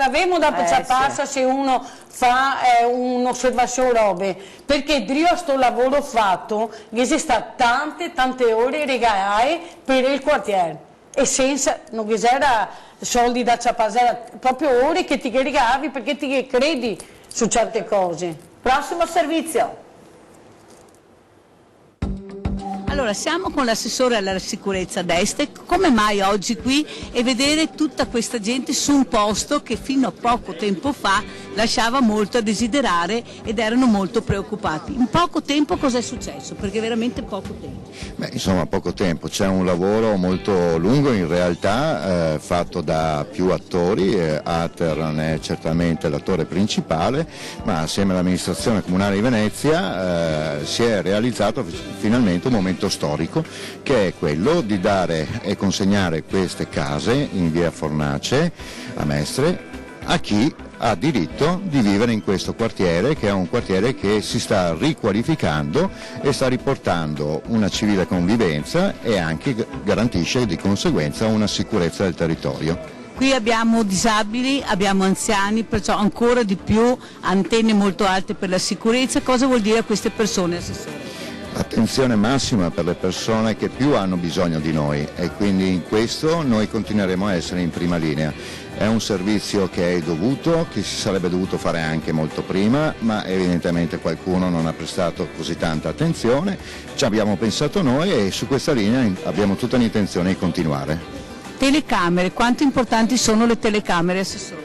avevo da ciapparsa se uno fa un'osservazione robe, perché drio sto lavoro fatto, che si sta tante ore regalare per il quartiere, e senza, non c'era soldi da ciappare, proprio ore che ti regalavi perché ti credi su certe cose. Prossimo servizio. Allora, siamo con l'assessore alla sicurezza d'Este, come mai oggi qui e vedere tutta questa gente su un posto che fino a poco tempo fa lasciava molto a desiderare ed erano molto preoccupati. In poco tempo cosa è successo? Perché veramente poco tempo. Insomma, poco tempo, c'è un lavoro molto lungo in realtà, fatto da più attori, Ater non è certamente l'attore principale, ma assieme all'amministrazione comunale di Venezia si è realizzato finalmente un momento storico, che è quello di dare e consegnare queste case in via Fornace a Mestre a chi ha diritto di vivere in questo quartiere, che è un quartiere che si sta riqualificando e sta riportando una civile convivenza e anche garantisce di conseguenza una sicurezza del territorio. Qui abbiamo disabili, abbiamo anziani, perciò ancora di più antenne molto alte per la sicurezza. Cosa vuol dire a queste persone, Assessore? Attenzione massima per le persone che più hanno bisogno di noi e quindi in questo noi continueremo a essere in prima linea. È un servizio che è dovuto, che si sarebbe dovuto fare anche molto prima, ma evidentemente qualcuno non ha prestato così tanta attenzione. Ci abbiamo pensato noi e su questa linea abbiamo tutta l'intenzione di continuare. Telecamere, quanto importanti sono le telecamere, Assessore?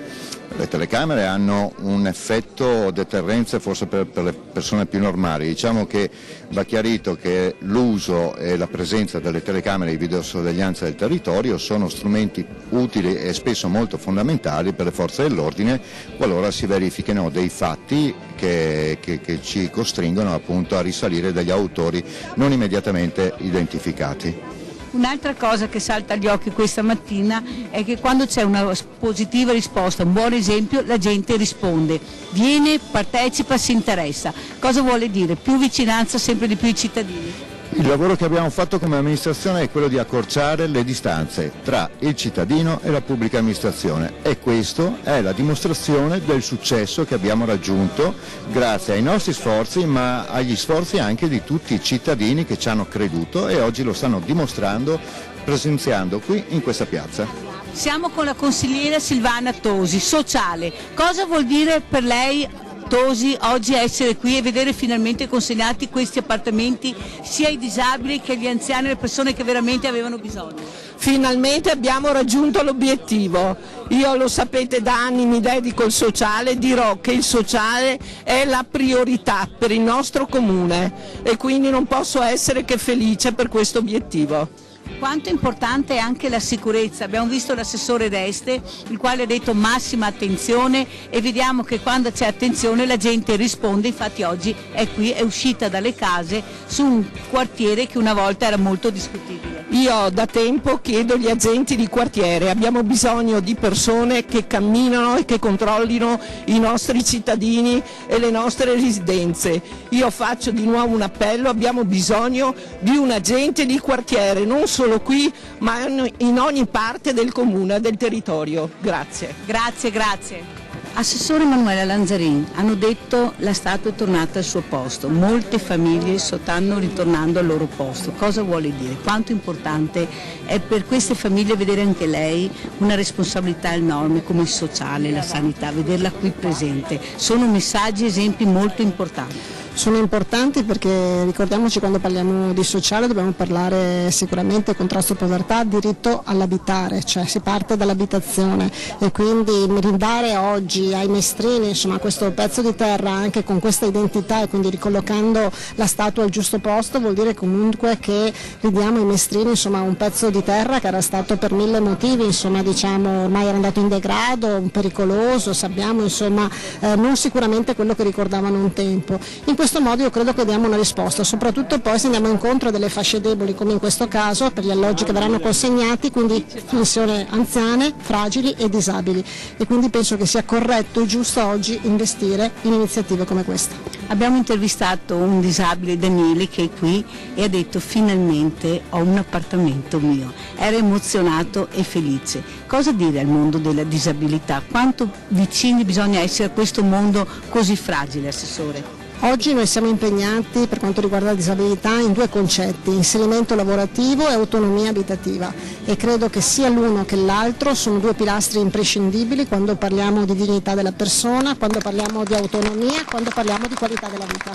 Le telecamere hanno un effetto deterrenza forse per le persone più normali. Diciamo che va chiarito che l'uso e la presenza delle telecamere di videosorveglianza del territorio sono strumenti utili e spesso molto fondamentali per le forze dell'ordine qualora si verifichino dei fatti che ci costringono appunto a risalire dagli autori non immediatamente identificati. Un'altra cosa che salta agli occhi questa mattina è che quando c'è una positiva risposta, un buon esempio, la gente risponde, viene, partecipa, si interessa. Cosa vuole dire? Più vicinanza sempre di più ai cittadini? Il lavoro che abbiamo fatto come amministrazione è quello di accorciare le distanze tra il cittadino e la pubblica amministrazione e questo è la dimostrazione del successo che abbiamo raggiunto grazie ai nostri sforzi ma agli sforzi anche di tutti i cittadini che ci hanno creduto e oggi lo stanno dimostrando presenziando qui in questa piazza. Siamo con la consigliera Silvana Tosi, sociale. Cosa vuol dire per lei, Tosi, oggi essere qui e vedere finalmente consegnati questi appartamenti sia ai disabili che agli anziani e alle persone che veramente avevano bisogno? Finalmente abbiamo raggiunto l'obiettivo. Io lo sapete da anni mi dedico al sociale, dirò che il sociale è la priorità per il nostro comune e quindi non posso essere che felice per questo obiettivo. Quanto importante è anche la sicurezza, abbiamo visto l'assessore D'Este il quale ha detto massima attenzione e vediamo che quando c'è attenzione la gente risponde, infatti oggi è qui, è uscita dalle case su un quartiere che una volta era molto discutibile. Io da tempo chiedo agli agenti di quartiere, abbiamo bisogno di persone che camminano e che controllino i nostri cittadini e le nostre residenze. Io faccio di nuovo un appello, abbiamo bisogno di un agente di quartiere, non solo qui ma in ogni parte del comune, del territorio. Grazie. Grazie, grazie. Assessore Emanuela Lanzarin, hanno detto la statua è tornata al suo posto, molte famiglie stanno ritornando al loro posto. Cosa vuole dire? Quanto importante è per queste famiglie vedere anche lei una responsabilità enorme come il sociale, la sanità, vederla qui presente. Sono messaggi, esempi molto importanti. Sono importanti perché ricordiamoci quando parliamo di sociale dobbiamo parlare sicuramente contrasto povertà, diritto all'abitare, cioè si parte dall'abitazione e quindi ridare oggi ai mestrini insomma, questo pezzo di terra anche con questa identità e quindi ricollocando la statua al giusto posto vuol dire comunque che ridiamo ai mestrini insomma, un pezzo di terra che era stato per mille motivi insomma, diciamo, ormai era andato in degrado, pericoloso, sappiamo insomma, non sicuramente quello che ricordavano un tempo. In questo modo io credo che diamo una risposta, soprattutto poi se andiamo incontro a delle fasce deboli come in questo caso per gli alloggi che verranno consegnati, quindi persone anziane, fragili e disabili e quindi penso che sia corretto e giusto oggi investire in iniziative come questa. Abbiamo intervistato un disabile, Daniele, che è qui e ha detto finalmente ho un appartamento mio, era emozionato e felice. Cosa dire al mondo della disabilità? Quanto vicini bisogna essere a questo mondo così fragile, Assessore? Oggi noi siamo impegnati per quanto riguarda la disabilità in due concetti, inserimento lavorativo e autonomia abitativa e credo che sia l'uno che l'altro sono due pilastri imprescindibili quando parliamo di dignità della persona, quando parliamo di autonomia, quando parliamo di qualità della vita.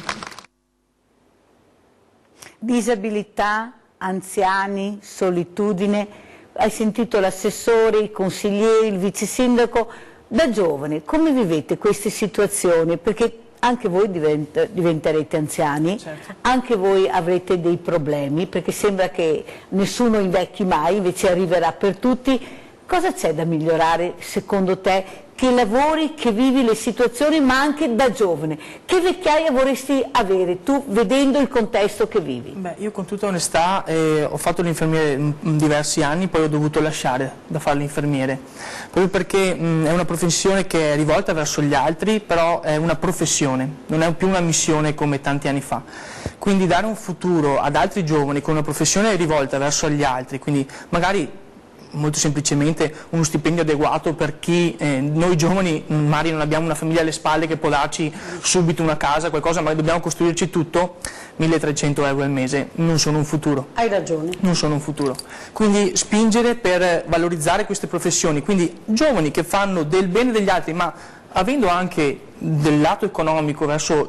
Disabilità, anziani, solitudine, hai sentito l'assessore, i consiglieri, il vice sindaco, da giovane come vivete queste situazioni? Perché anche voi diventerete anziani, certo. Anche voi avrete dei problemi perché sembra che nessuno invecchi mai, invece arriverà per tutti. Cosa c'è da migliorare secondo te? Che lavori, che vivi le situazioni ma anche da giovane? Che vecchiaia vorresti avere tu vedendo il contesto che vivi? Beh, io con tutta onestà ho fatto l'infermiere diversi anni, poi ho dovuto lasciare da fare l'infermiere, proprio perché è una professione che è rivolta verso gli altri, però è una professione, non è più una missione come tanti anni fa. Quindi dare un futuro ad altri giovani con una professione rivolta verso gli altri, quindi magari molto semplicemente uno stipendio adeguato per chi, noi giovani magari non abbiamo una famiglia alle spalle che può darci subito una casa, qualcosa, ma dobbiamo costruirci tutto. 1.300 euro al mese non sono un futuro. Hai ragione. Non sono un futuro. Quindi spingere per valorizzare queste professioni, quindi giovani che fanno del bene degli altri, ma avendo anche del lato economico verso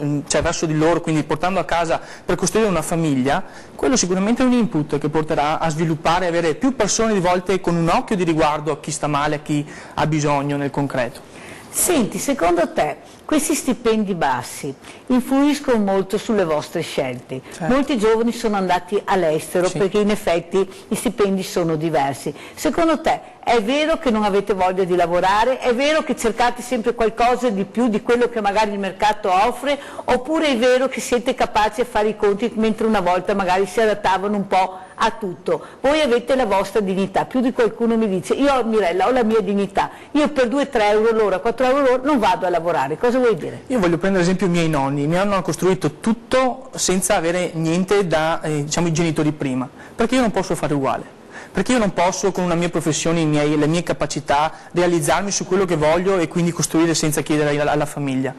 di loro, quindi portando a casa per costruire una famiglia, quello sicuramente è un input che porterà a sviluppare e avere più persone di volte con un occhio di riguardo a chi sta male, a chi ha bisogno nel concreto. Senti, secondo te questi stipendi bassi influiscono molto sulle vostre scelte? Certo. Molti giovani sono andati all'estero perché in effetti gli stipendi sono diversi. Secondo te è vero che non avete voglia di lavorare? È vero che cercate sempre qualcosa di più di quello che magari il mercato offre? Oppure è vero che siete capaci a fare i conti mentre una volta magari si adattavano un po' a tutto? Voi avete la vostra dignità, più di qualcuno mi dice io Mirella ho la mia dignità, io per 2-3 euro l'ora, 4 euro l'ora non vado a lavorare. Cosa vuoi dire? Io voglio prendere ad esempio i miei nonni hanno costruito tutto senza avere niente da diciamo i genitori prima, perché io non posso fare uguale. Perché io non posso con una mia professione, le mie capacità, realizzarmi su quello che voglio e quindi costruire senza chiedere alla famiglia.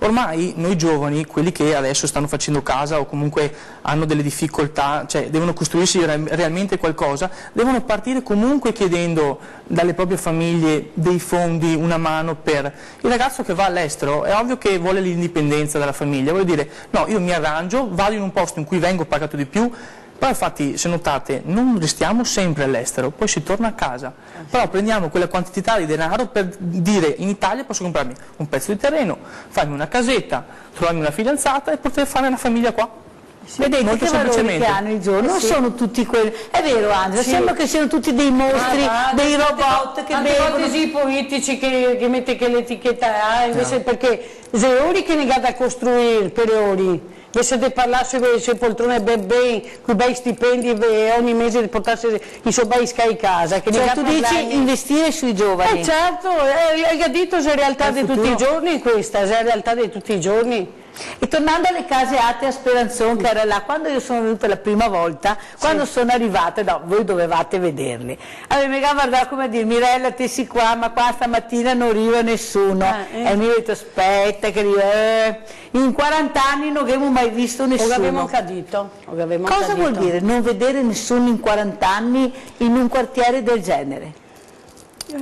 Ormai noi giovani, quelli che adesso stanno facendo casa o comunque hanno delle difficoltà, cioè devono costruirsi realmente qualcosa, devono partire comunque chiedendo dalle proprie famiglie dei fondi, una mano per... Il ragazzo che va all'estero è ovvio che vuole l'indipendenza dalla famiglia, vuol dire no, io mi arrangio, vado in un posto in cui vengo pagato di più. Però infatti, se notate, non restiamo sempre all'estero, poi si torna a casa, però prendiamo quella quantità di denaro per dire in Italia posso comprarmi un pezzo di terreno, farmi una casetta, trovarmi una fidanzata e poter fare una famiglia qua. Vedete molto che valori semplicemente. che hanno i giorni, non sono tutti quelli, è vero Angela, Sì. sembra che siano tutti dei mostri, dei robot che bevono. I politici che mette che l'etichetta invece perché se ori che negate a costruire per ori. Invece di parlare queste poltrone ben con bei stipendi e ogni mese di portarsi i suoi bei sky a casa. Che Cioè tu dici investire sui giovani? Certo, hai detto se è realtà di tutti i giorni questa, se è realtà di tutti i giorni. E tornando alle case atte a Speranzon, che era là, quando io sono venuta la prima volta, quando sono arrivata, no, voi dovevate vederle. Allora mi guardava come a dire, Mirella te sei qua, ma qua stamattina non arriva nessuno. E mi ho detto, aspetta, che arriva. In 40 anni non abbiamo mai visto nessuno. Abbiamo cadito. Cosa vuol dire non vedere nessuno in 40 anni in un quartiere del genere?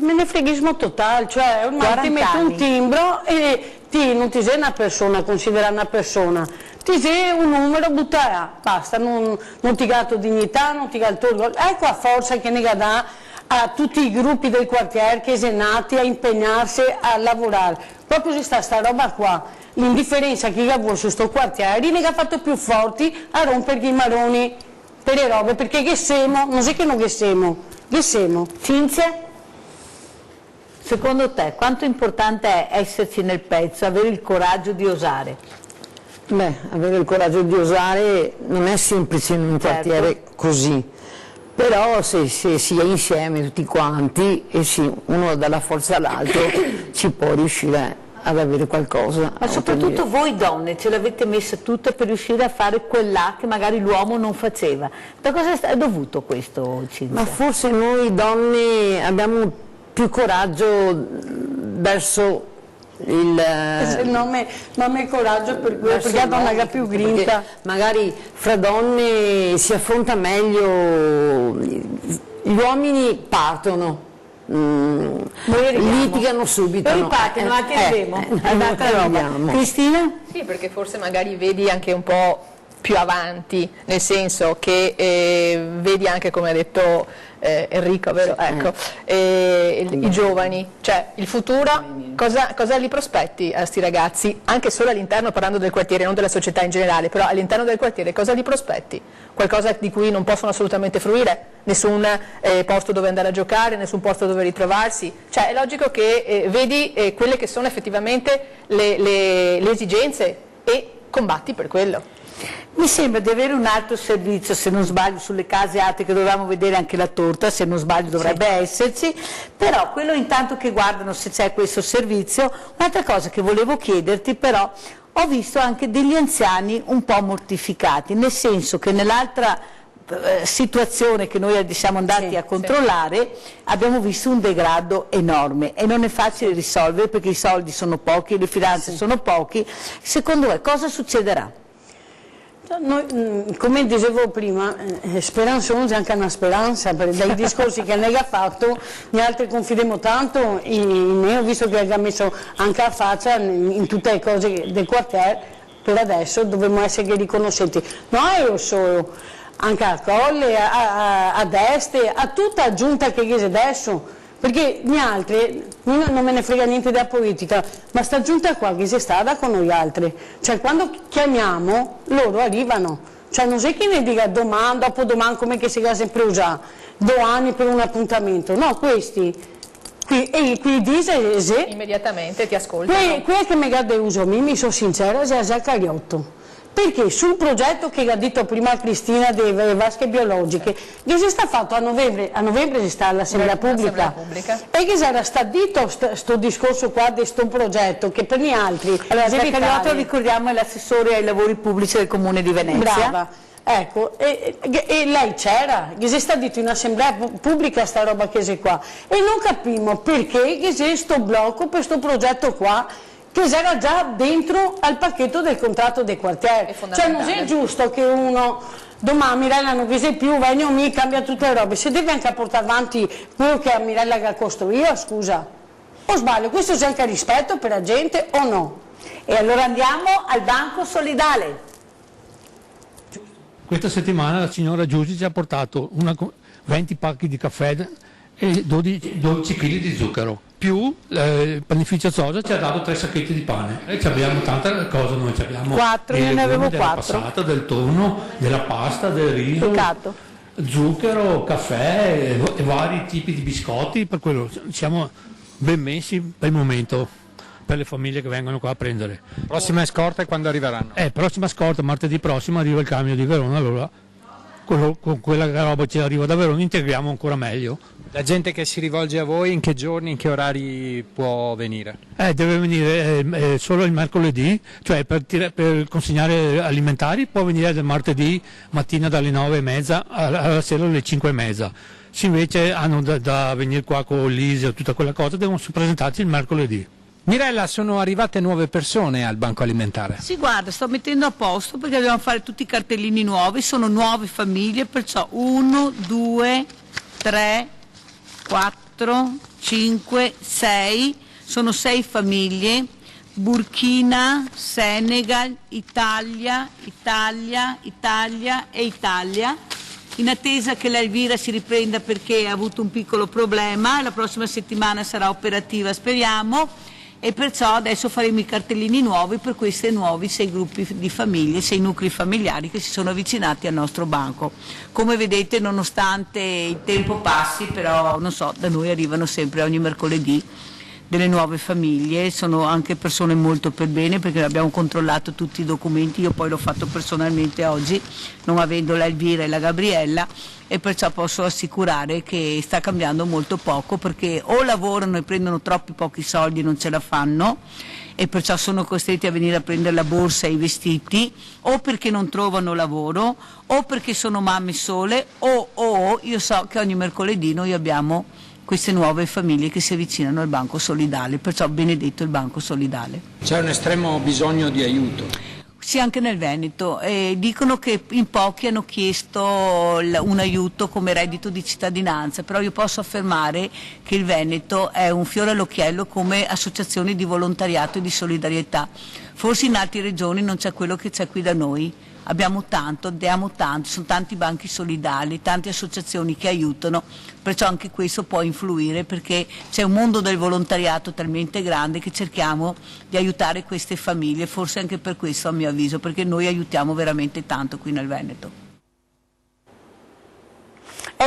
Me ne freghismo totale, cioè ormai ti metto un timbro e non ti sei una persona, considera una persona, ti sei un numero, butta, basta, non ti gatto dignità, non ti gatto orgoglio. Ecco la forza che ne dà a tutti i gruppi del quartiere che sono nati a impegnarsi a lavorare. Proprio si sta roba qua, l'indifferenza che ha avuto su sto quartiere, ne ha fatto più forti a rompere i maroni per le robe, perché che siamo, non è che non che siamo. Cinzia? Secondo te quanto importante è esserci nel pezzo, avere il coraggio di osare? Beh, avere il coraggio di osare non è semplice in un quartiere così, però se si è insieme tutti quanti e uno dà la forza all'altro ci può riuscire ad avere qualcosa. Ma soprattutto voi donne ce l'avete messa tutta per riuscire a fare quella che magari l'uomo non faceva. Da cosa è dovuto questo, Cinzia? Ma forse noi donne abbiamo più coraggio verso il nome coraggio perché la donna ha più grinta. Magari fra donne si affronta meglio, gli uomini partono, litigano subito. Poi ripartono, anche arriviamo. Cristina? Sì, perché forse magari vedi anche un po' più avanti, nel senso che vedi anche, come ha detto Enrico, vero? Ecco, i giovani, cioè il futuro, cosa li prospetti a sti ragazzi, anche solo all'interno, parlando del quartiere, non della società in generale, però all'interno del quartiere cosa li prospetti? Qualcosa di cui non possono assolutamente fruire, nessun posto dove andare a giocare, nessun posto dove ritrovarsi, cioè è logico che vedi quelle che sono effettivamente le esigenze e combatti per quello. Mi sembra di avere un altro servizio, se non sbaglio, sulle case alte, che dovevamo vedere anche la torta, se non sbaglio dovrebbe esserci, però quello intanto che guardano se c'è questo servizio. Un'altra cosa che volevo chiederti però, ho visto anche degli anziani un po' mortificati, nel senso che nell'altra situazione che noi siamo andati a controllare, abbiamo visto un degrado enorme e non è facile risolvere perché i soldi sono pochi, le finanze sono pochi. Secondo voi cosa succederà? Noi, come dicevo prima, speranzosi anche una speranza, dai discorsi che lei ha fatto, gli altri confidiamo tanto in me, ho visto che ha messo anche la faccia in tutte le cose del quartiere, per adesso dobbiamo essere riconoscenti, noi solo, anche a Colle, a Este, a tutta la giunta che è adesso, perché gli altri, non me ne frega niente della politica, ma sta giunta qua che si sta con noi altri, cioè quando chiamiamo loro arrivano, cioè non sei che ne dica domani, dopodomani come che si va sempre usare, 2 anni per un appuntamento, no, questi, qui dice se, immediatamente ti ascoltano. Quello che mi ha uso, mi sono sincera, è Già Cariotto. Perché sul progetto che ha detto prima Cristina delle vasche biologiche, che si sta fatto a novembre si sta all'Assemblea Pubblica, e che sarà stato detto sto discorso qua di questo progetto, che per gli altri... Allora, Zaccagliotto, ricordiamo, è l'assessore ai lavori pubblici del Comune di Venezia. Brava, ecco, e lei c'era, che si sta detto in Assemblea Pubblica sta roba che c'è qua, e non capimo perché che c'è sto blocco per questo progetto qua, che era già dentro al pacchetto del contratto del quartiere, cioè non è giusto che uno domani Mirella non vise più, vengo mi cambia tutte le robe, se deve anche portare avanti quello che a Mirella ha costruito, scusa, o sbaglio, questo c'è anche rispetto per la gente o no? E allora andiamo al Banco Solidale. Questa settimana la signora Giussi ci ha portato 20 pacchi di caffè e 12 kg di zucchero, più il panificio Zosa ci ha dato 3 sacchetti di pane, e abbiamo tante cose, noi abbiamo 4, io ne avevo della 4, passata, del tonno, della pasta, del riso, peccato, zucchero, caffè e vari tipi di biscotti, per quello siamo ben messi per il momento per le famiglie che vengono qua a prendere. Prossima scorta quando arriveranno? Prossima scorta, martedì prossimo arriva il camion di Verona, allora con quella roba ci arriva da Verona integriamo ancora meglio. La gente che si rivolge a voi in che giorni, in che orari può venire? Deve venire solo il mercoledì, cioè per consegnare alimentari può venire del martedì mattina dalle 9:30 alla sera alle 5:30. Se invece hanno da venire qua con l'ISE o tutta quella cosa devono presentarsi il mercoledì. Mirella, sono arrivate nuove persone al banco alimentare? Sì, guarda, sto mettendo a posto perché dobbiamo fare tutti i cartellini nuovi, sono nuove famiglie, perciò 1, 2, 3, 4, 5, 6, sono 6 famiglie, Burkina, Senegal, Italia e Italia, in attesa che l'Elvira si riprenda perché ha avuto un piccolo problema, la prossima settimana sarà operativa, speriamo, e perciò adesso faremo i cartellini nuovi per questi nuovi 6 gruppi di famiglie, 6 nuclei familiari che si sono avvicinati al nostro banco. Come vedete, nonostante il tempo passi, però non so, da noi arrivano sempre ogni mercoledì delle nuove famiglie, sono anche persone molto per bene perché abbiamo controllato tutti i documenti, io poi l'ho fatto personalmente oggi, non avendo la Elvira e la Gabriella, e perciò posso assicurare che sta cambiando molto poco perché o lavorano e prendono troppi pochi soldi e non ce la fanno e perciò sono costretti a venire a prendere la borsa e i vestiti, o perché non trovano lavoro o perché sono mamme sole o io so che ogni mercoledì noi abbiamo queste nuove famiglie che si avvicinano al Banco Solidale, perciò benedetto il Banco Solidale. C'è un estremo bisogno di aiuto. Sì, anche nel Veneto. Dicono che in pochi hanno chiesto un aiuto come reddito di cittadinanza, però io posso affermare che il Veneto è un fiore all'occhiello come associazione di volontariato e di solidarietà. Forse in altre regioni non c'è quello che c'è qui da noi. Abbiamo tanto, diamo tanto, sono tanti banchi solidali, tante associazioni che aiutano, perciò anche questo può influire perché c'è un mondo del volontariato talmente grande che cerchiamo di aiutare queste famiglie, forse anche per questo a mio avviso, perché noi aiutiamo veramente tanto qui nel Veneto.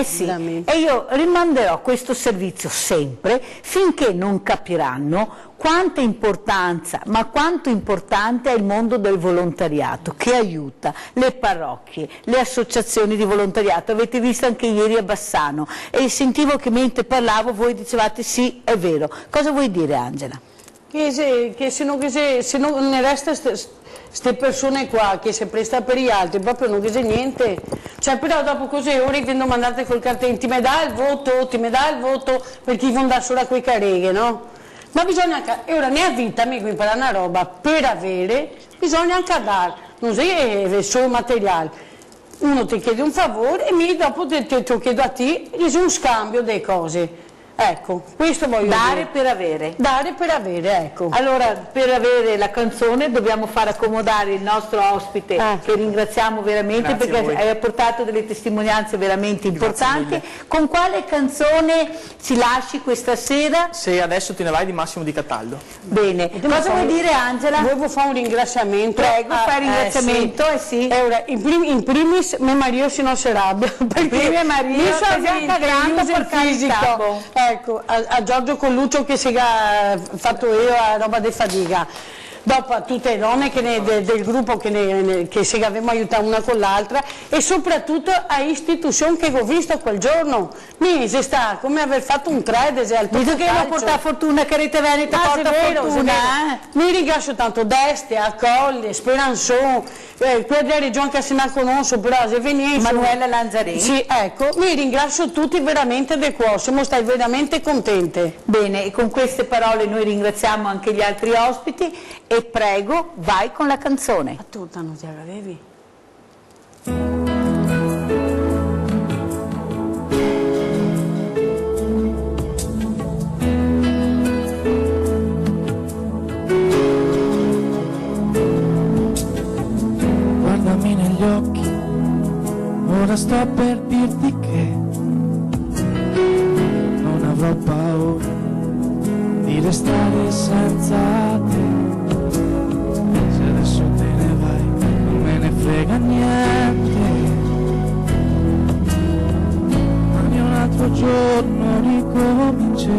Sì, e io rimanderò questo servizio sempre finché non capiranno quanta importanza, ma quanto importante è il mondo del volontariato che aiuta le parrocchie, le associazioni di volontariato. Avete visto anche ieri a Bassano e sentivo che mentre parlavo voi dicevate sì, è vero. Cosa vuoi dire, Angela? che se non ne resta queste persone qua che si presta per gli altri, proprio non dice niente. Cioè, però dopo così ora che non mandate col cartellino, ti mi dà il voto per chi non dà solo a quei careghe, no? Ma bisogna anche, e ora ne ha vita, amico, imparare una roba, per avere, bisogna anche dare, non è solo materiale. Uno ti chiede un favore e dopo te lo chiedo a te, e c'è un scambio delle cose. Ecco, questo voglio dare dire. per avere. Dare per avere, ecco. Allora, per avere la canzone dobbiamo far accomodare il nostro ospite, che ringraziamo veramente. Grazie perché a voi. hai portato delle testimonianze veramente importanti. Con quale canzone ci lasci questa sera? Se adesso te ne vai di Massimo Di Cataldo. Bene, cosa vuoi dire, Angela? Volevo fare un ringraziamento. Prego, fai il ringraziamento, sì. Ora, in primis, mio marito si non si arrabbia, perché Prima Maria, io sono che già grande per fisico. Ecco, a Giorgio Colluccio che si è fatto io a roba di fatica. Dopo a tutte le donne del gruppo che si avevamo aiutato una con l'altra e soprattutto a istituzioni che ho visto quel giorno. Mi si sta come aver fatto un trade al Visto che non porta fortuna, che Rete Veneta porta fortuna. Mi ringrazio tanto Deste, Accolli, Speranzon, quella della regione che se ne conosco, però se veniamo. Manuela Lanzarini. Sì, ecco, mi ringrazio tutti veramente del cuore, siamo stati veramente contenti. Bene, e con queste parole noi ringraziamo anche gli altri ospiti e prego, vai con la canzone. A tu non ti avevi? Guardami negli occhi, ora sto per dirti che non avrò paura di restare senza te. Se adesso te ne vai non me ne frega niente, ogni un altro giorno ricomincerò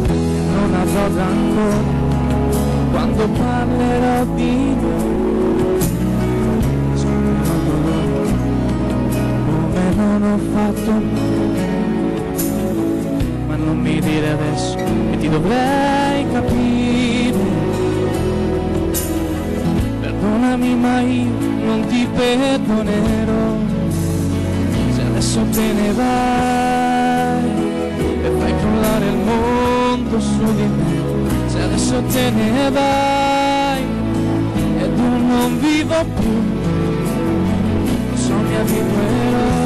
e non avrò rancore quando parlerò di noi. Scoprirò dolore come non ho fatto mai, ma non mi dire adesso che ti dovrei capire. Perdonami ma io non ti perdonerò. Se adesso te ne vai e fai crollare il mondo su di me, se adesso te ne vai ed io non vivo più, lo so mi abituerò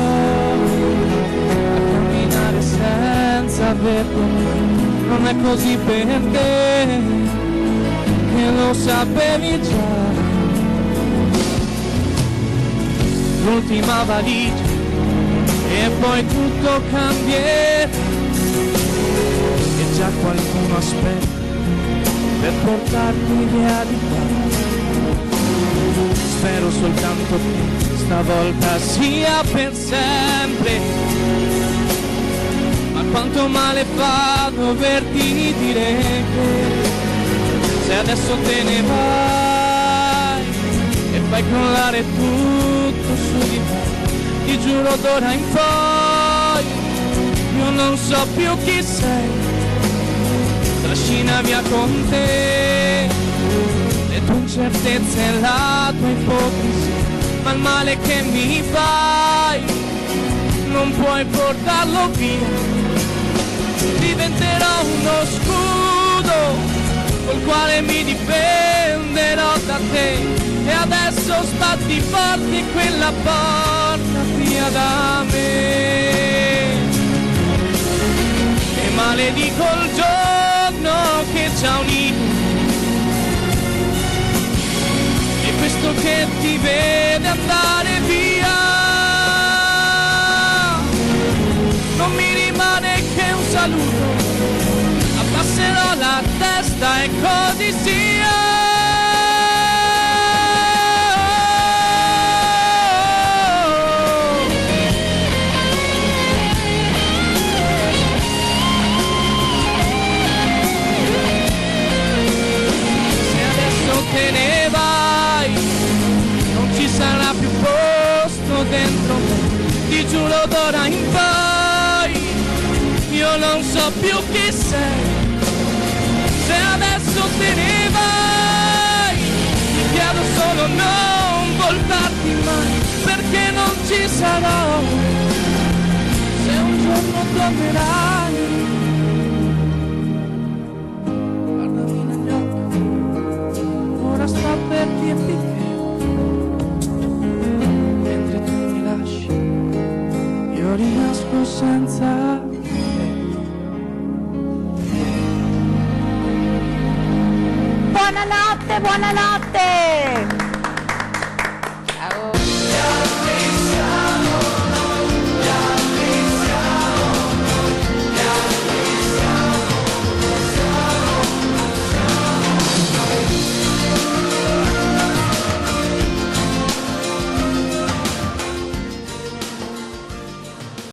a camminare senza vergogna. Non è così per te che lo sapevi già. L'ultima valigia e poi tutto cambierà e già qualcuno aspetta per portarti via di qua. Spero soltanto che stavolta sia per sempre, ma quanto male fa doverti dire che se adesso te ne vai e fai crollare tutto su di me, ti giuro d'ora in poi io non so più chi sei. Trascina via con te le tue incertezze e la tua ipocrisia, ma il male che mi fai non puoi portarlo via. Diventerò uno scudo col quale mi difenderò da te, e adesso sbatti forte quella porta via da me e maledico il giorno che ci ha unito e questo che ti vede andare via. Non mi rimane che un saluto, abbasserò la testa e così sia. Te ne vai, non ci sarà più posto dentro me, ti giuro d'ora in poi io io non so più chi sei. Se adesso te ne vai, ti chiedo solo non voltarti mai, perché non ci sarò. Se un giorno tornerai, guardami negli occhi, ora sto per dirti che mentre tu mi lasci io rinasco senza te. Buonanotte, buonanotte!